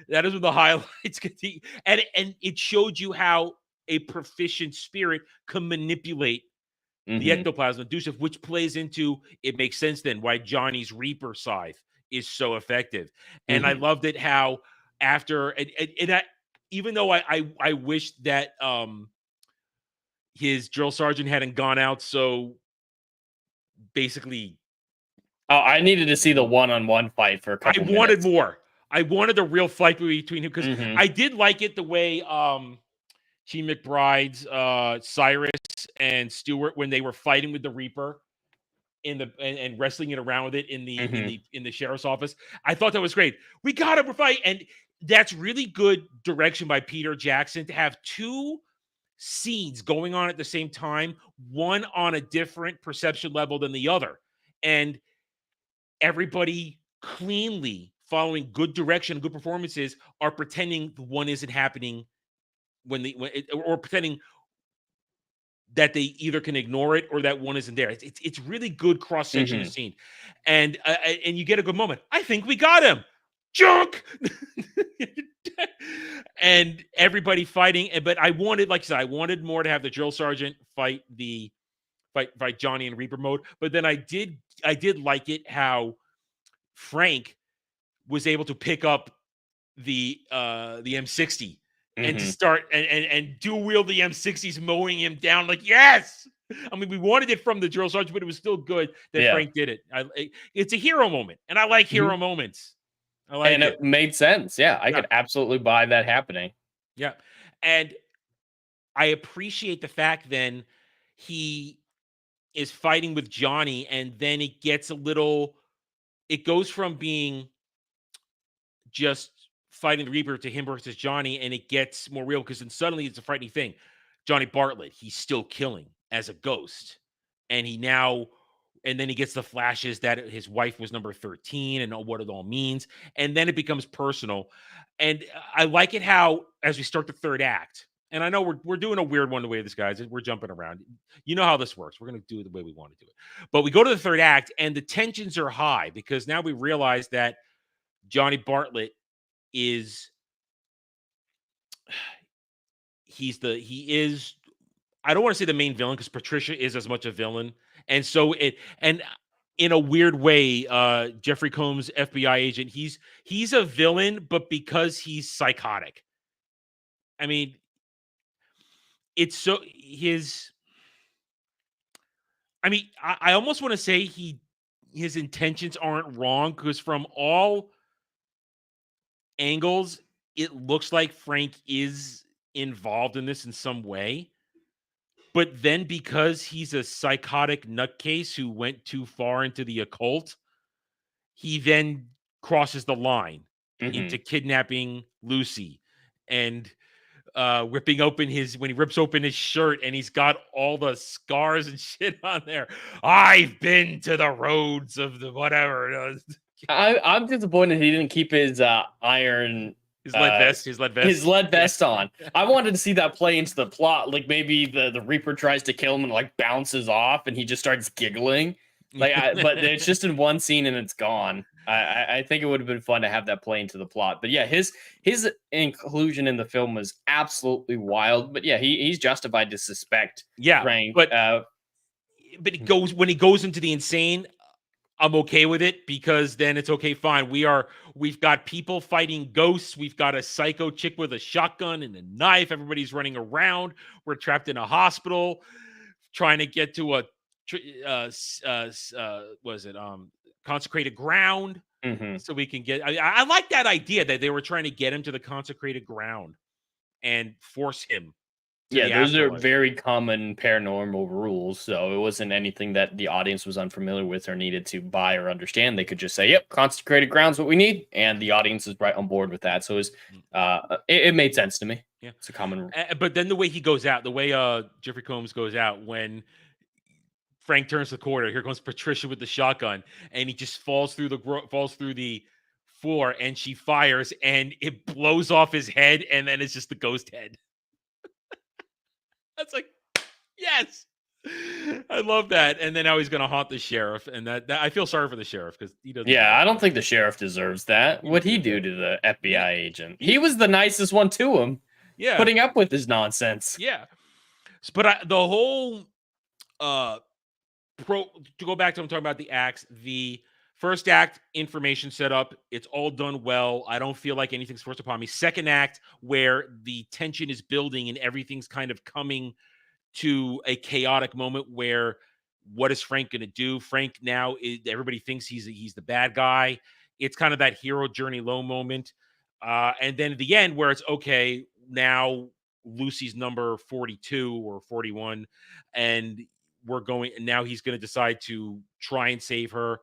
That is one of the highlights, and it showed you how a proficient spirit can manipulate the ectoplasm inducive, which plays into, it makes sense then why Johnny's Reaper scythe is so effective. And I loved it how after even though I wish that his drill sergeant hadn't gone out so basically. Oh, I needed to see the one-on-one fight for a couple minutes. Wanted more. I wanted a real fight between him because I did like it the way Chi McBride's Cyrus and Stewart, when they were fighting with the Reaper and wrestling it around with it in the sheriff's office. I thought that was great. We got him, we're fighting, and that's really good direction by Peter Jackson to have two scenes going on at the same time, one on a different perception level than the other, and everybody cleanly following good direction, good performances, are pretending the one isn't happening or pretending that they either can ignore it or that one isn't there. It's really good cross section of the scene, and you get a good moment. I think we got him, junk, and everybody fighting. But I wanted, like I said, I wanted more to have the drill sergeant fight Johnny in Reaper mode. But then I did like it how Frank was able to pick up the M60 and to start and dual wield the M60s, mowing him down. Like, yes, I mean, we wanted it from the drill sergeant, but it was still good that Frank did it. It's a hero moment, and I like hero moments. I like it. It made sense. Yeah, I could absolutely buy that happening. Yeah, and I appreciate the fact then he is fighting with Johnny, and then it gets it goes from being just fighting the Reaper to him versus Johnny, and it gets more real because then suddenly it's a frightening thing. Johnny Bartlett, he's still killing as a ghost, and then he gets the flashes that his wife was number 13 and what it all means, and then it becomes personal. And I like it how, as we start the third act, and I know we're doing a weird one the way this guys, we're jumping around. You know how this works. We're going to do it the way we want to do it. But we go to the third act, and the tensions are high because now we realize that Johnny Bartlett is I don't want to say the main villain because Patricia is as much a villain, and so and in a weird way, Jeffrey Combs, FBI agent, he's a villain, but because he's psychotic. I mean, it's so I almost want to say his intentions aren't wrong because from all angles, it looks like Frank is involved in this in some way. But then because he's a psychotic nutcase who went too far into the occult, he then crosses the line into kidnapping Lucy and ripping open when he rips open his shirt and he's got all the scars and shit on there. I've been to the roads of the whatever. I'm disappointed he didn't keep his iron. His lead vest on. I wanted to see that play into the plot. Like maybe the Reaper tries to kill him and like bounces off and he just starts giggling. But it's just in one scene and it's gone. I think it would have been fun to have that play into the plot. But yeah, his inclusion in the film was absolutely wild. But yeah, he's justified to suspect Frank. But when he goes into the insane, I'm okay with it because then it's okay, fine. We've got people fighting ghosts. We've got a psycho chick with a shotgun and a knife. Everybody's running around. We're trapped in a hospital trying to get to a was it consecrated ground, Mhm. so we can get. I like that idea that they were trying to get him to the consecrated ground and force him to Yeah, the those are afterlife. very common paranormal rules, so it wasn't anything that the audience was unfamiliar with or needed to buy or understand. They could just say, "Yep, consecrated ground's what we need," and the audience is right on board with that. So it made sense to me. Yeah, It's a common rule. but then the way he goes out, the way Jeffrey Combs goes out when Frank turns the corner, here comes Patricia with the shotgun, and he just falls through the floor, and she fires, and it blows off his head, and then it's just the ghost head. That's like, yes, I love that. And then now he's gonna haunt the sheriff, and that I feel sorry for the sheriff because he doesn't. Yeah, I don't think the sheriff deserves that. What'd he do to the FBI agent? He was the nicest one to him. Yeah, putting up with his nonsense. Yeah, but the whole to go back to I'm talking about the acts. The first act, information setup, it's all done well. I don't feel like anything's forced upon me. Second act, where the tension is building and everything's kind of coming to a chaotic moment where what is Frank going to do? Frank now everybody thinks he's the bad guy. It's kind of that hero journey low moment. And then at the end where it's okay, now Lucy's number 42 or 41 and now he's going to decide to try and save her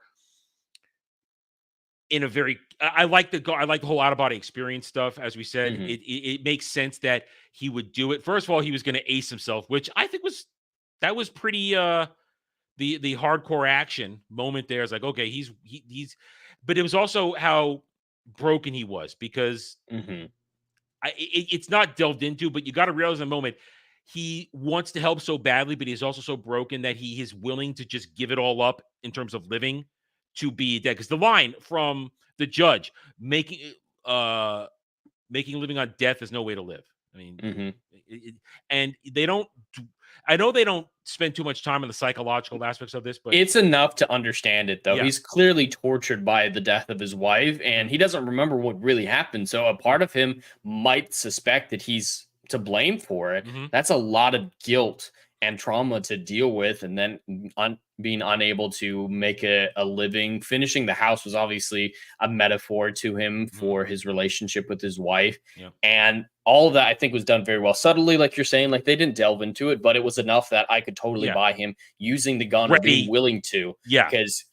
in a very I like the whole out of body experience stuff. As we said, it makes sense that he would do it. First of all, he was going to ace himself, which I think was pretty the hardcore action moment there. Is like, okay, he's but it was also how broken he was because it's not delved into, but you got to realize in the moment he wants to help so badly, but he's also so broken that he is willing to just give it all up in terms of living to be dead. Because the line from the judge, making living on death is no way to live. I mean, and they don't. I know they don't spend too much time on the psychological aspects of this, but it's enough to understand it, though. Yeah. He's clearly tortured by the death of his wife, and he doesn't remember what really happened. So a part of him might suspect that he's to blame for it. That's a lot of guilt and trauma to deal with, and then being unable to make a living. Finishing the house was obviously a metaphor to him for his relationship with his wife. And all of that I think was done very well, subtly, like you're saying. Like, they didn't delve into it, but it was enough that I could totally buy him using the gun or being willing to. Because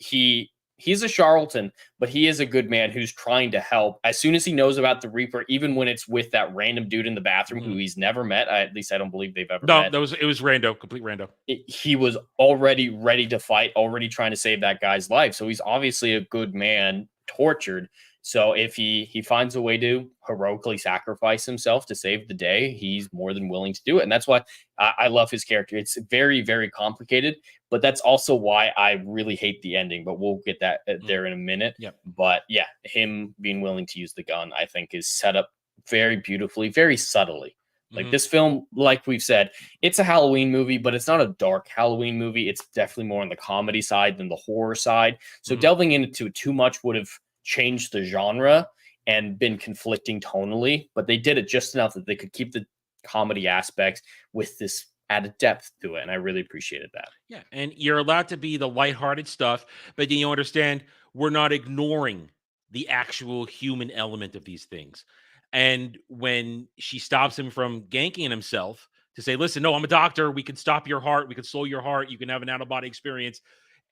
he's a charlatan, but he is a good man who's trying to help. As soon as he knows about the Reaper, even when it's with that random dude in the bathroom who he's never met, at least I don't believe they've ever met. No, it was rando, complete rando. He was already ready to fight, already trying to save that guy's life. So he's obviously a good man, tortured. So if he finds a way to heroically sacrifice himself to save the day, he's more than willing to do it. And that's why I love his character. It's very, very complicated, but that's also why I really hate the ending. But we'll get that there in a minute. But yeah, him being willing to use the gun, I think, is set up very beautifully, very subtly. Like this film, like we've said, it's a Halloween movie, but it's not a dark Halloween movie. It's definitely more on the comedy side than the horror side. So delving into it too much would have changed the genre and been conflicting tonally, but they did it just enough that they could keep the comedy aspects with this added depth to it, and I really appreciated that. Yeah, and you're allowed to be the lighthearted stuff, but then you understand we're not ignoring the actual human element of these things. And when she stops him from ganking himself to say, listen, no, I'm a doctor, we can stop your heart, we can slow your heart, you can have an out-of-body experience,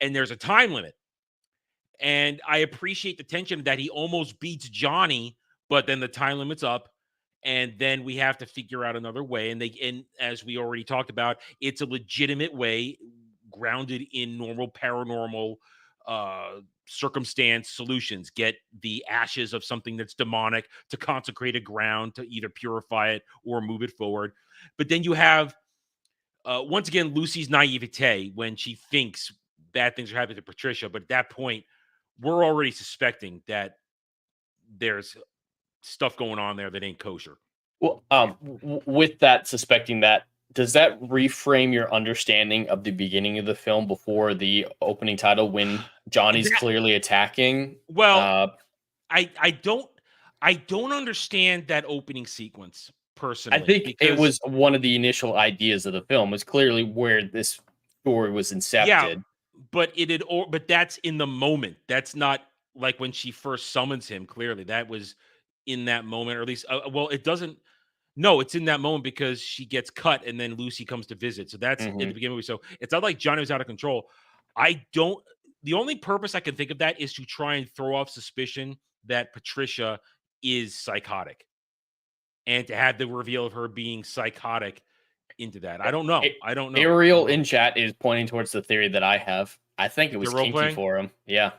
and there's a time limit. And I appreciate the tension that he almost beats Johnny, but then the time limit's up, and then we have to figure out another way. And as we already talked about, it's a legitimate way, grounded in normal paranormal circumstance solutions. Get the ashes of something that's demonic to consecrated ground to either purify it or move it forward. But then you have once again Lucy's naivete when she thinks bad things are happening to Patricia, but at that point, we're already suspecting that there's stuff going on there that ain't kosher. Well, with that, suspecting that, does that reframe your understanding of the beginning of the film before the opening title when Johnny's clearly attacking? Well, I don't understand that opening sequence personally. I think it was one of the initial ideas of the film, was clearly where this story was incepted. Yeah, but but that's in the moment. That's not like when she first summons him. Clearly, that was in that moment, or at least, well, it doesn't. No, it's in that moment because she gets cut and then Lucy comes to visit. So that's in the beginning of the movie. So it's not like Johnny was out of control. The only purpose I can think of that is to try and throw off suspicion that Patricia is psychotic and to have the reveal of her being psychotic into that. I don't know. Ariel in chat is pointing towards the theory that I have. I think it was kinky role-playing? for him. Yeah.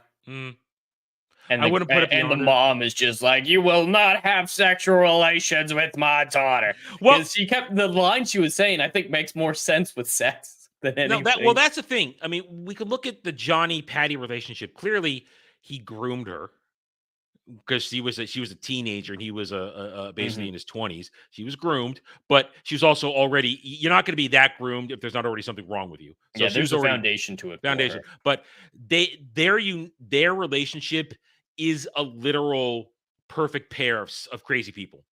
And I wouldn't put it and the beyond it. mom is just like, you will not have sexual relations with my daughter. Well, she kept the line she was saying, I think makes more sense with sex than anything. That's the thing. I mean, we could look at the Johnny Patty relationship. Clearly, he groomed her because she was a teenager and he was basically in his 20s. She was groomed, but she was also already. You're not going to be that groomed if there's not already something wrong with you. So there's a foundation to it. Foundation, but their relationship is a literal perfect pair of crazy people,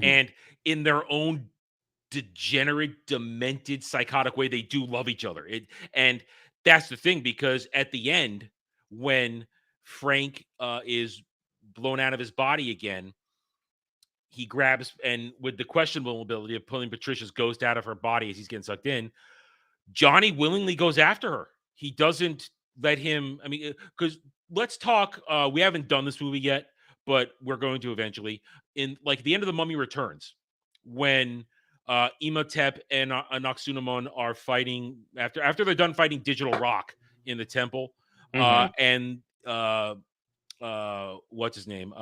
and in their own degenerate, demented, psychotic way, they do love each other. And that's the thing, because at the end, when Frank is blown out of his body again, he grabs, and with the questionable ability of pulling Patricia's ghost out of her body as he's getting sucked in, Johnny willingly goes after her. He doesn't let him. I mean, because let's talk. We haven't done this movie yet, but we're going to eventually. In like the end of The Mummy Returns, when Imhotep and Anaxunamon are fighting after they're done fighting Digital Rock in the temple, and what's his name?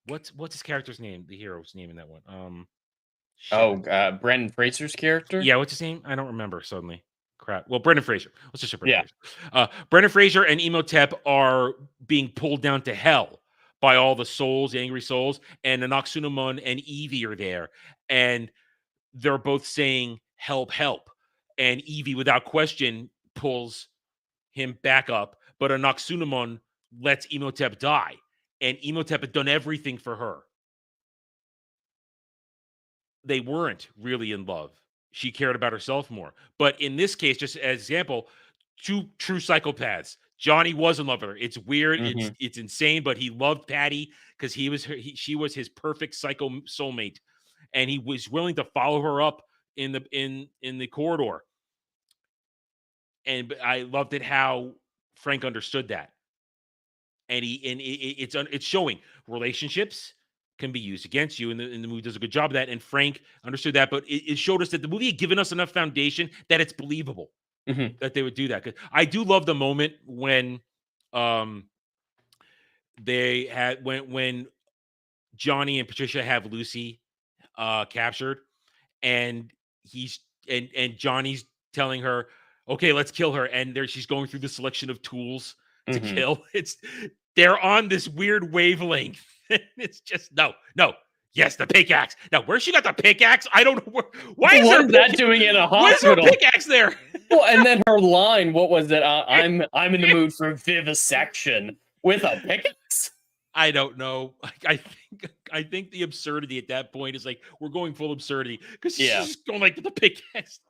What's his character's name? The hero's name in that one? Brendan Fraser's character? Yeah, what's his name? I don't remember suddenly. Crap. Well, Brendan Fraser. Let's just say Brendan Fraser. Brendan Fraser and Imhotep are being pulled down to hell by all the souls, the angry souls, and Anaxunamon and Evie are there, and they're both saying, "Help, help." And Evie, without question, pulls him back up, but Anaxunamon lets Imhotep die, and Imhotep had done everything for her. They weren't really in love. She cared about herself more. But in this case, just as example, two true psychopaths. Johnny was in love with her. It's weird. It's insane, but he loved Patty because she was his perfect psycho soulmate, and he was willing to follow her up in the corridor. And I loved it how Frank understood that, and it's showing relationships can be used against you, and the movie does a good job of that. And Frank understood that, but it showed us that the movie had given us enough foundation that it's believable that they would do that. Because I do love the moment when when Johnny and Patricia have Lucy captured, and Johnny's telling her, "Okay, let's kill her," and she's going through the selection of tools to kill. They're on this weird wavelength. It's just no. Yes, the pickaxe. Now, where she got the pickaxe? I don't know. Why is that doing in a hospital? Where's her pickaxe there? Well, and then her line, what was it? I'm in the mood for vivisection with a pickaxe. I don't know. I think the absurdity at that point is like we're going full absurdity because she's going like the pickaxe.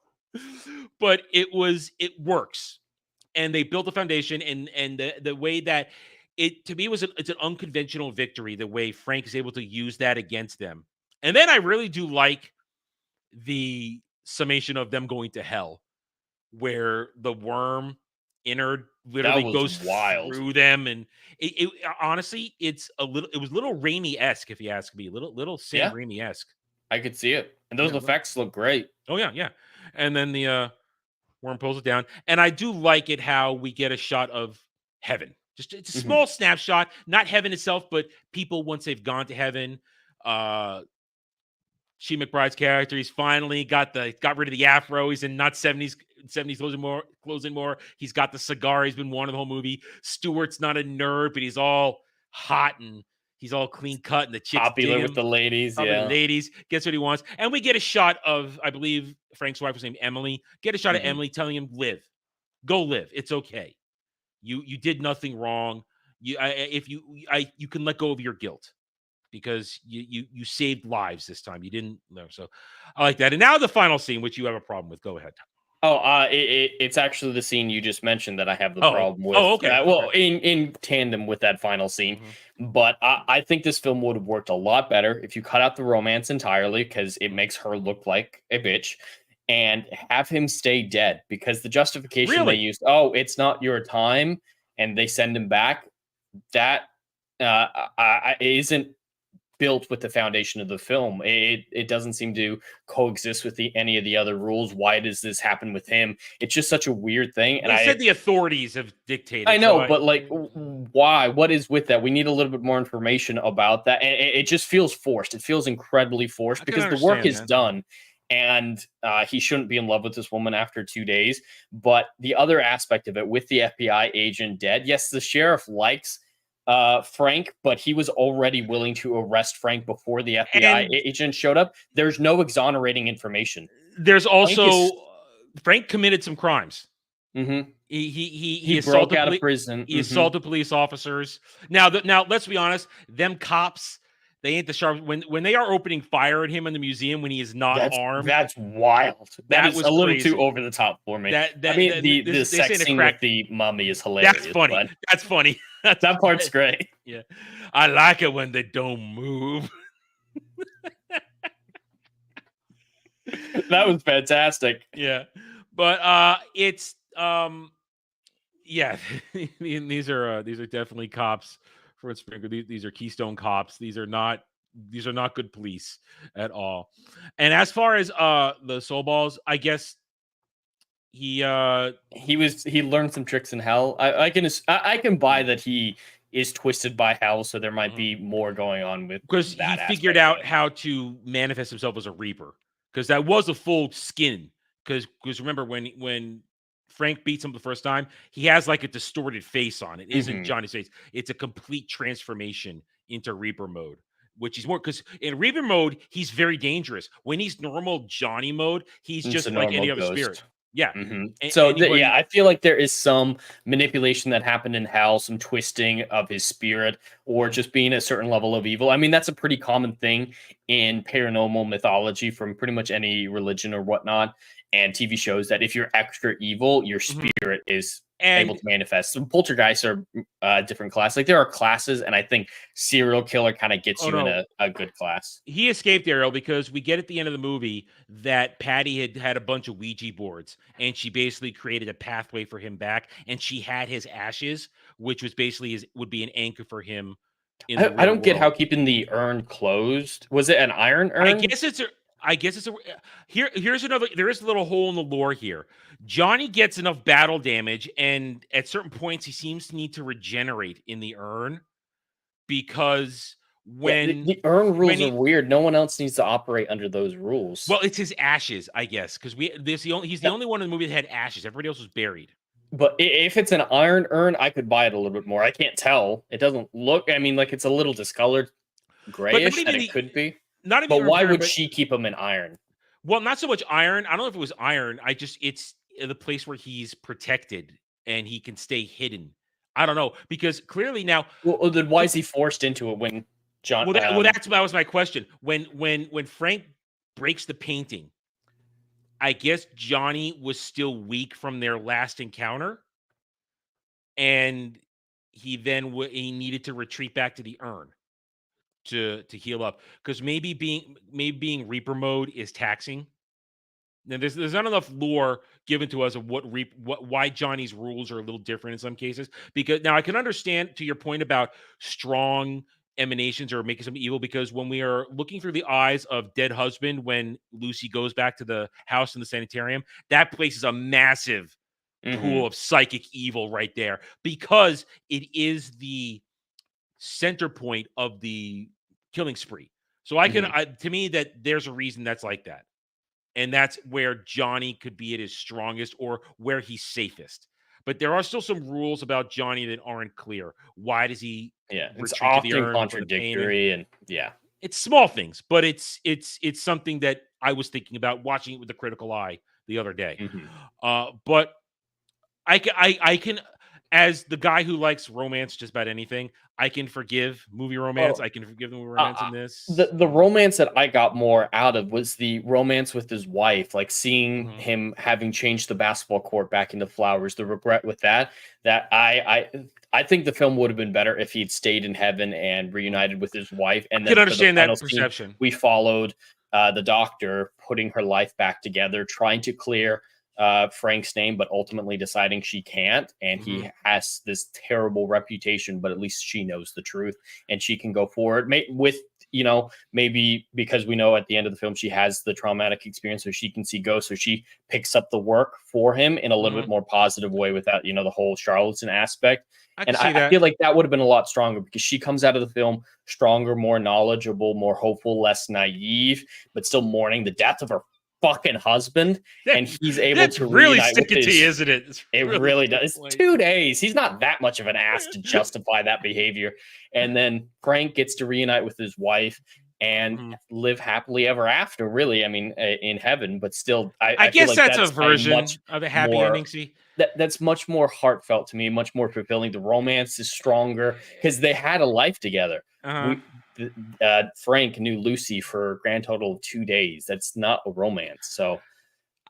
But it works, and they built a foundation, and the way that. It to me it's an unconventional victory, the way Frank is able to use that against them. And then I really do like the summation of them going to hell, where the worm innard literally goes wild through them, and it honestly it was a little Raimi-esque, if you ask me, little Sam Raimi-esque. I could see it, and those effects look great. Oh yeah. And then the worm pulls it down, and I do like it how we get a shot of heaven. Just it's a small snapshot, not heaven itself, but people once they've gone to heaven. She McBride's character, he's finally got rid of the afro. He's in not 70s closing more. He's got the cigar. He's been wanting the whole movie. Stewart's not a nerd, but he's all hot and he's all clean cut, and the chicks popular with the ladies. The ladies gets what he wants, and we get a shot of, I believe Frank's wife was named Emily. Get a shot of Emily telling him, "Go live. It's okay. You did nothing wrong. You can let go of your guilt because you saved lives this time. You didn't know." So I like that. And now the final scene, which you have a problem with. Go ahead. It's actually the scene you just mentioned that I have the problem with. Okay. Well, in tandem with that final scene. But I think this film would have worked a lot better if you cut out the romance entirely, because it makes her look like a bitch, and have him stay dead, because the justification they used, it's not your time, and they send him back, that isn't built with the foundation of the film. It doesn't seem to coexist with any of the other rules. Why does this happen with him? It's just such a weird thing. And they said the authorities have dictated. I know, but like, why? What is with that? We need a little bit more information about that. And it just feels forced. It feels incredibly forced, because the work is done. And he shouldn't be in love with this woman after 2 days. But the other aspect of it, with the FBI agent dead, yes, the sheriff likes Frank, but he was already willing to arrest Frank before the FBI agent showed up. There's no exonerating information. There's also Frank committed some crimes. He broke out of prison. He assaulted police officers. Now let's be honest, them cops, they ain't the sharp. When they are opening fire at him in the museum when he is not armed, that's wild. That was a little crazy. too over the top for me. The sex scene with the mummy is hilarious. That's funny. That's funny. That part's great. Yeah, I like it when they don't move. That was fantastic. Yeah, but it's yeah, these are definitely cops. For Sprinkler, these are Keystone cops. These are not good police at all. And as far as the soul balls, I guess he learned some tricks in hell. I can buy that he is twisted by hell, so there might be more going on with, because he figured out how to manifest himself as a Reaper, because that was a full skin. Because remember when Frank beats him the first time, he has like a distorted face on. It isn't Johnny's face. It's a complete transformation into Reaper mode, which is more, because in Reaper mode, he's very dangerous. When he's normal Johnny mode, he's just like any other spirit. Yeah. I feel like there is some manipulation that happened in hell, some twisting of his spirit, or just being a certain level of evil. I mean, that's a pretty common thing in paranormal mythology from pretty much any religion or whatnot, and TV shows, that if you're extra evil, your spirit is able to manifest. So poltergeists are a different class. Like, there are classes, and I think serial killer kind of gets you in a good class. He escaped, Ariel, because we get at the end of the movie that Patty had a bunch of Ouija boards, and she basically created a pathway for him back, and she had his ashes, which was basically would be an anchor for him. I don't get how keeping the urn closed. Was it an iron urn? I guess it's a here's another. There is a little hole in the lore here. Johnny gets enough battle damage, and at certain points he seems to need to regenerate in the urn, because when the urn rules are weird. No one else needs to operate under those rules. Well, it's his ashes, I guess, because he's the only one in the movie that had ashes. Everybody else was buried. But if it's an iron urn, I could buy it a little bit more. I can't tell. It doesn't look. I mean, like, it's a little discolored, grayish, and it could be. But why would she keep him in iron? Well, not so much iron. I don't know if it was iron. It's the place where he's protected and he can stay hidden. I don't know, because clearly now. Well, then why is he forced into it when John? Well, that was my question. When Frank breaks the painting, I guess Johnny was still weak from their last encounter, and he needed to retreat back to the urn to heal up, because maybe being Reaper mode is taxing. Now, there's not enough lore given to us of why Johnny's rules are a little different in some cases. Because now I can understand, to your point about strong emanations or making something evil, because when we are looking through the eyes of dead husband, when Lucy goes back to the house in the sanitarium, that place is a massive pool of psychic evil right there, because it is the center point of the killing spree. So to me, that there's a reason that's like that. And that's where Johnny could be at his strongest, or where he's safest. But there are still some rules about Johnny that aren't clear. Why does he? Yeah, it's often contradictory, and it's small things, but it's something that I was thinking about watching it with a critical eye the other day. But I can, as the guy who likes romance, just about anything, I can forgive movie romance. I can forgive the movie romance in this. The romance that I got more out of was the romance with his wife, like seeing him having changed the basketball court back into flowers. The regret with that I think the film would have been better if he'd stayed in heaven and reunited with his wife. And I then can understand that scene, perception. we followed the doctor putting her life back together, trying to clear Frank's name, but ultimately deciding she can't. And he has this terrible reputation, but at least she knows the truth and she can go forward with, maybe because we know at the end of the film, she has the traumatic experience, so she can see ghosts. So she picks up the work for him in a little bit more positive way without, the whole charlatan aspect. I feel like that would have been a lot stronger because she comes out of the film stronger, more knowledgeable, more hopeful, less naive, but still mourning the death of her fucking husband, and he's able to really reunite stick with it his, to you, isn't it? It really does. It's 2 days. He's not that much of an ass to justify that behavior. And then Frank gets to reunite with his wife and live happily ever after. Really, I mean, in heaven, but still, I guess feel like that's a version of a happy ending. See, that's much more heartfelt to me, much more fulfilling. The romance is stronger because they had a life together. Frank knew Lucy for a grand total of 2 days. That's not a romance. So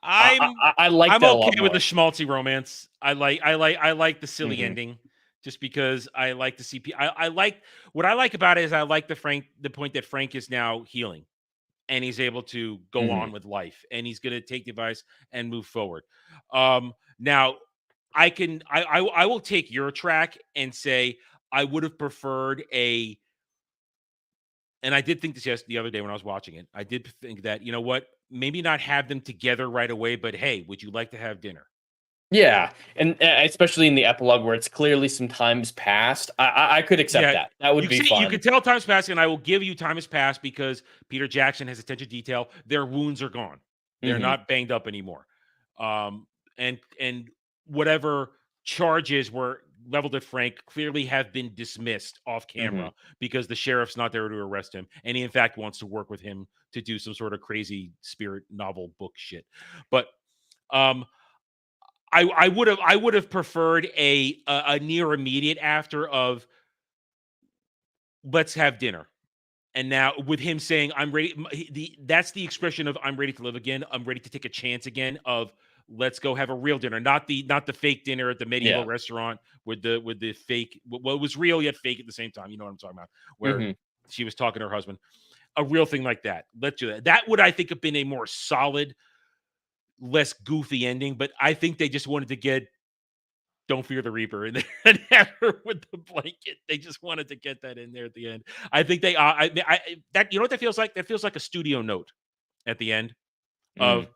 I like that a lot okay with more. the schmaltzy romance. I like the silly ending, just because I like to see. I like what I like about it is I like the point that Frank is now healing, and he's able to go on with life, and he's going to take the advice and move forward. Now I will take your track and say I would have preferred and I did think this the other day when I was watching it. I did think that, you know what, maybe not have them together right away, but hey, would you like to have dinner? Yeah, and especially in the epilogue where it's clearly some time's passed, I could accept that. That would be fun. You could tell time's passing, and I will give you time has passed because Peter Jackson has attention to detail. Their wounds are gone; they're not banged up anymore. And whatever charges were leveled at Frank clearly have been dismissed off camera because the sheriff's not there to arrest him, and he in fact wants to work with him to do some sort of crazy spirit novel book shit. But I would have preferred a near immediate after of let's have dinner. And now with him saying I'm ready, that's the expression of I'm ready to live again. I'm ready to take a chance again of let's go have a real dinner, not the fake dinner at the medieval restaurant with the fake what was real yet fake at the same time. You know what I'm talking about? Where she was talking to her husband. A real thing like that. Let's do that. That would I think have been a more solid, less goofy ending, but I think they just wanted to get Don't Fear the Reaper in there and have her with the blanket. They just wanted to get that in there at the end. I think they that you know what that feels like? That feels like a studio note at the end of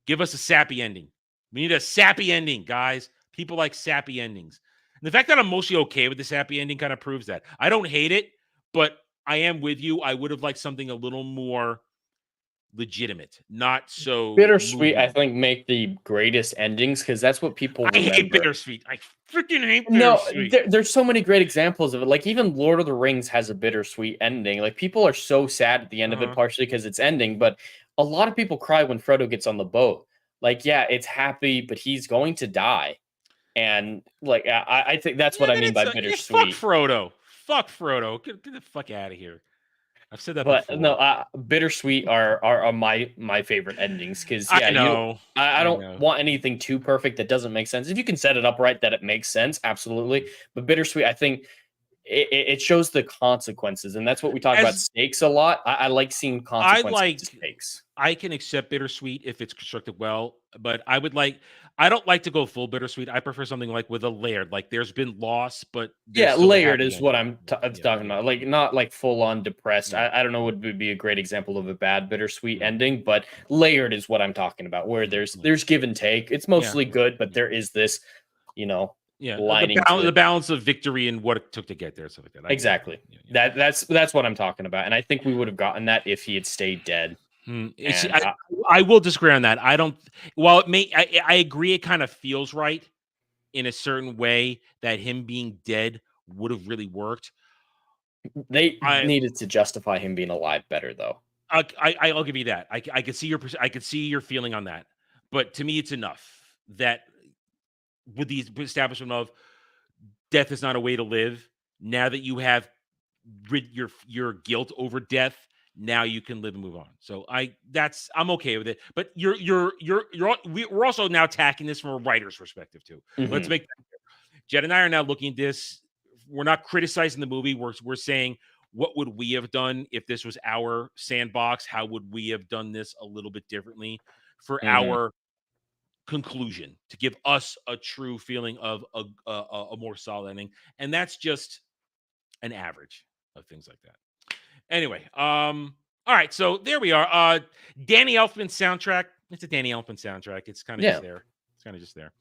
give us a sappy ending. We need a sappy ending, guys. People like sappy endings. And the fact that I'm mostly okay with the sappy ending kind of proves that. I don't hate it, but I am with you. I would have liked something a little more legitimate, not so bittersweet. I think make the greatest endings because that's what people remember. I hate bittersweet. I freaking hate bittersweet. No, there's so many great examples of it. Like even Lord of the Rings has a bittersweet ending. Like people are so sad at the end of it, partially because it's ending, but a lot of people cry when Frodo gets on the boat. Like, yeah, it's happy, but he's going to die. And like, I think that's what I mean by bittersweet. Fuck Frodo. Fuck Frodo. Get the fuck out of here. I've said that but before. No, bittersweet are my favorite endings because I don't want anything too perfect that doesn't make sense. If you can set it up right that it makes sense, absolutely. But bittersweet, I think it shows the consequences, and that's what we talk about stakes a lot. I like seeing consequences to stakes. I can accept bittersweet if it's constructed well, but I don't like to go full bittersweet. I prefer something like with a layered, like there's been loss, but layered is what I'm talking about. Like not like full on depressed. I don't know what would be a great example of a bad bittersweet ending, but layered is what I'm talking about, where there's give and take. It's mostly good, but there is this, the balance of victory and what it took to get there, stuff like that. Exactly. That's what I'm talking about, and I think we would have gotten that if he had stayed dead. I will disagree on that. I don't. Well, it may. I agree. It kind of feels right in a certain way that him being dead would have really worked. They needed to justify him being alive better, though. I'll give you that. I could see your feeling on that, but to me, it's enough that with the establishment of death is not a way to live. Now that you have rid your guilt over death, now you can live and move on. So I'm okay with it. But we're also now attacking this from a writer's perspective too. Let's make that clear. Jed and I are now looking at this. We're not criticizing the movie. We're saying, what would we have done if this was our sandbox? How would we have done this a little bit differently for our conclusion, to give us a true feeling of a more solid ending? And that's just an average of things like that. Anyway, all right, so there we are. Danny Elfman soundtrack. It's a Danny Elfman soundtrack. It's kind of just there. It's kind of just there.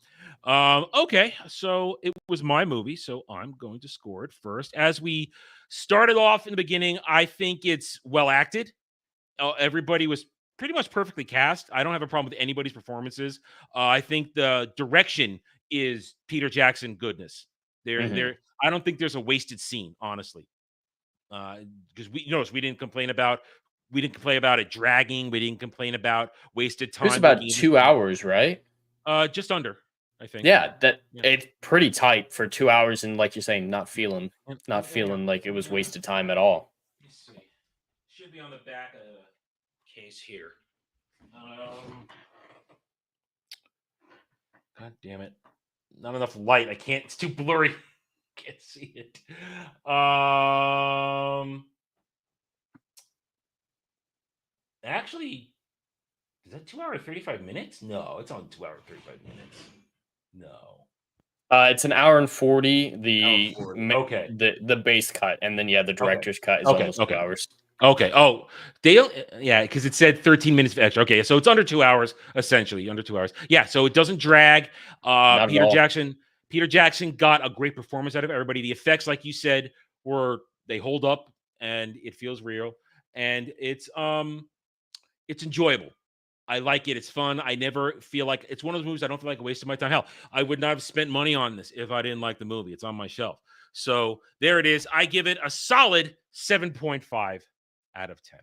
Okay, so it was my movie, so I'm going to score it first. As we started off in the beginning, I think it's well acted. Everybody was pretty much perfectly cast. I don't have a problem with anybody's performances. I think the direction is Peter Jackson goodness. I don't think there's a wasted scene, honestly. Because we didn't complain about it dragging. We didn't complain about wasted time. It's about 2 hours, right? Just under, I think. Yeah, it's pretty tight for 2 hours, and like you're saying, not feeling like it was wasted time at all. Let's see. Should be on the back of the case here. God damn it! Not enough light. I can't. It's too blurry. Can't see it. Actually, is that 2 hours 35 minutes? No, it's on 2 hours 35 minutes. No. It's an hour and 40. Okay. The base cut, and then the director's cut is almost 2 hours. Okay. Oh, because it said 13 minutes of extra. Okay, so it's under 2 hours, essentially under 2 hours. Yeah, so it doesn't drag. Peter Jackson got a great performance out of everybody. The effects, like you said, they hold up, and it feels real, and it's enjoyable. I like it. It's fun. I never feel like it's one of those movies I don't feel like a waste of my time. Hell, I would not have spent money on this if I didn't like the movie. It's on my shelf. So there it is. I give it a solid 7.5 out of 10.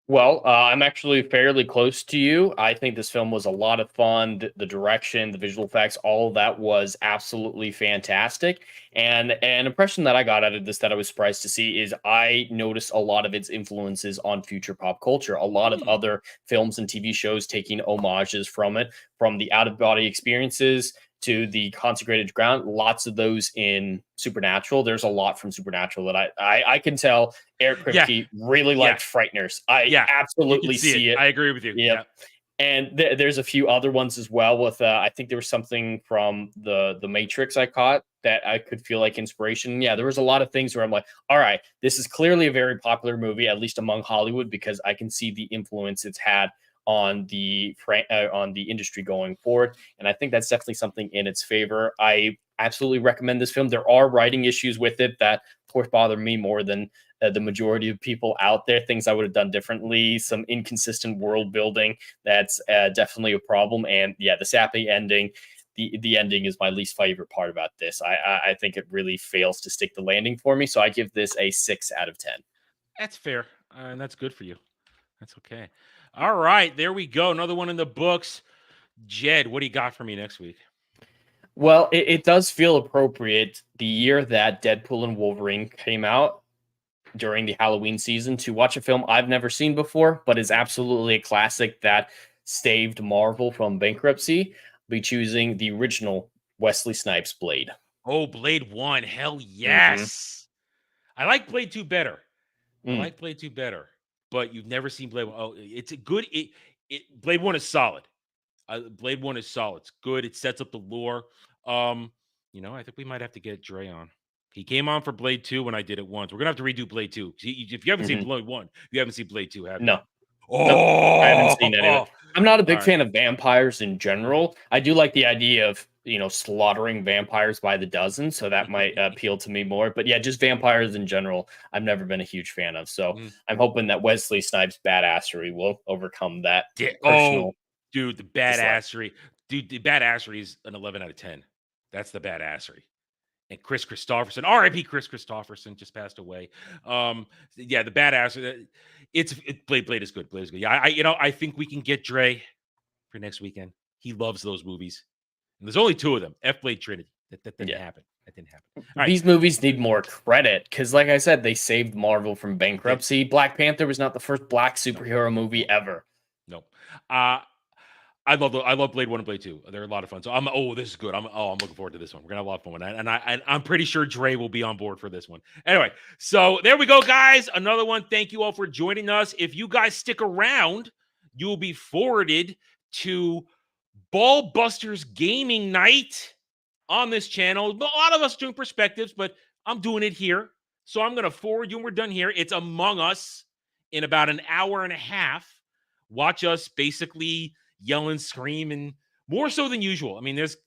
Well, I'm actually fairly close to you. I think this film was a lot of fun. The direction, the visual effects, all of that was absolutely fantastic. And an impression that I got out of this that I was surprised to see is I noticed a lot of its influences on future pop culture. A lot of other films and TV shows taking homages from it, from the out-of-body experiences to the consecrated ground. Lots of those in Supernatural. There's a lot from Supernatural that I can tell Eric Kripke really liked Frighteners. I absolutely see it. I agree with you. Yeah. And there's a few other ones as well with I think there was something from the Matrix I caught that I could feel like inspiration. Yeah, there was a lot of things where I'm like, all right, this is clearly a very popular movie, at least among Hollywood, because I can see the influence it's had on the industry going forward. And I think that's definitely something in its favor. I absolutely recommend this film. There are writing issues with it that, of course, bother me more than the majority of people out there. Things I would have done differently. Some inconsistent world building. That's definitely a problem. And yeah, the sappy ending. The ending is my least favorite part about this. I think it really fails to stick the landing for me. So I give this a 6 out of 10. That's fair. And that's good for you. That's okay. All right, there we go. Another one in the books. Jed, what do you got for me next week? Well, it does feel appropriate the year that Deadpool and Wolverine came out during the Halloween season to watch a film I've never seen before, but is absolutely a classic that saved Marvel from bankruptcy. I'll be choosing the original Wesley Snipes Blade. Oh, Blade 1. Hell yes. I like Blade 2 better. But you've never seen Blade 1. Oh, it's a good. Blade 1 is solid. Blade 1 is solid. It's good. It sets up the lore. I think we might have to get Dre on. He came on for Blade 2 when I did it once. We're gonna have to redo Blade 2. If you haven't seen Blade 1, you haven't seen Blade 2, have you? No. Oh, I haven't seen any of it. I'm not a big fan of vampires in general. I do like the idea of slaughtering vampires by the dozen, so that might appeal to me more. But yeah, just vampires in general, I've never been a huge fan of. So I'm hoping that Wesley Snipes' badassery will overcome that. Dude, the badassery. Dude, the badassery is an 11 out of 10. That's the badassery. And Chris Christopherson, R.I.P. Chris Christopherson, just passed away. The badassery. Blade is good. Blade is good. Yeah, I think we can get Dre for next weekend. He loves those movies. And there's only 2 of them. F Blade Trinity. That didn't happen. That didn't happen. All right. These movies need more credit because, like I said, they saved Marvel from bankruptcy. Black Panther was not the first black superhero movie ever. No. I love Blade 1 and Blade 2. They're a lot of fun. So this is good. I'm looking forward to this one. We're gonna have a lot of fun with that. And I'm pretty sure Dre will be on board for this one. Anyway, so there we go, guys. Another one. Thank you all for joining us. If you guys stick around, you will be forwarded to Ball Busters Gaming Night on this channel. A lot of us doing perspectives, but I'm doing it here. So I'm gonna forward you when we're done here. It's Among Us in about an hour and a half. Watch us basically yell and scream, and more so than usual. I mean, there's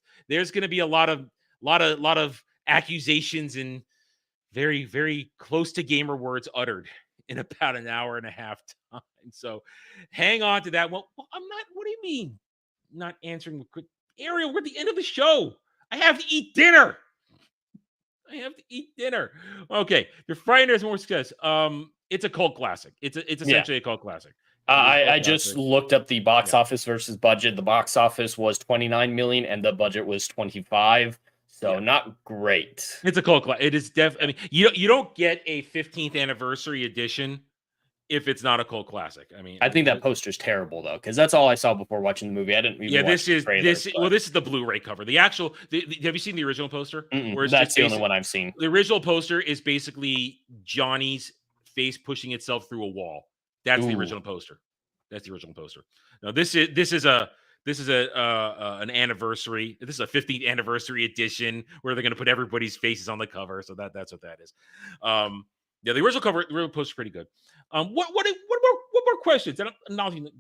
going to be a lot of accusations and very, very close to gamer words uttered in about an hour and a half time. So hang on to that. Well, I'm not. What do you mean? Not answering? Ariel, we're at the end of the show. I have to eat dinner. Okay, your Frighteners more success. It's a cult classic. It's essentially a cult classic. I just looked up the box office versus budget. The box office was 29 million and the budget was 25. So not great. It's a cult classic. It is definitely. I mean, you don't get a 15th anniversary edition if it's not a cult classic. I mean, I think that poster's terrible though, because that's all I saw before watching the movie. I didn't even watch the trailer, this is the Blu-ray cover. The actual have you seen the original poster? That's the only one I've seen. The original poster is basically Johnny's face pushing itself through a wall. That's the original poster. Now this is an anniversary. This is a 15th anniversary edition where they're going to put everybody's faces on the cover. So that's what that is. The original cover, the original poster, is pretty good. What more questions? And I'm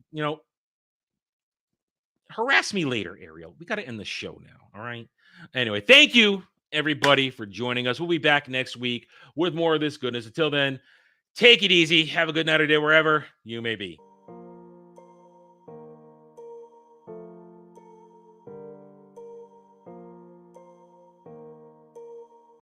harass me later, Ariel. We got to end the show now. All right. Anyway, thank you everybody for joining us. We'll be back next week with more of this goodness. Until then, take it easy. Have a good night or day wherever you may be.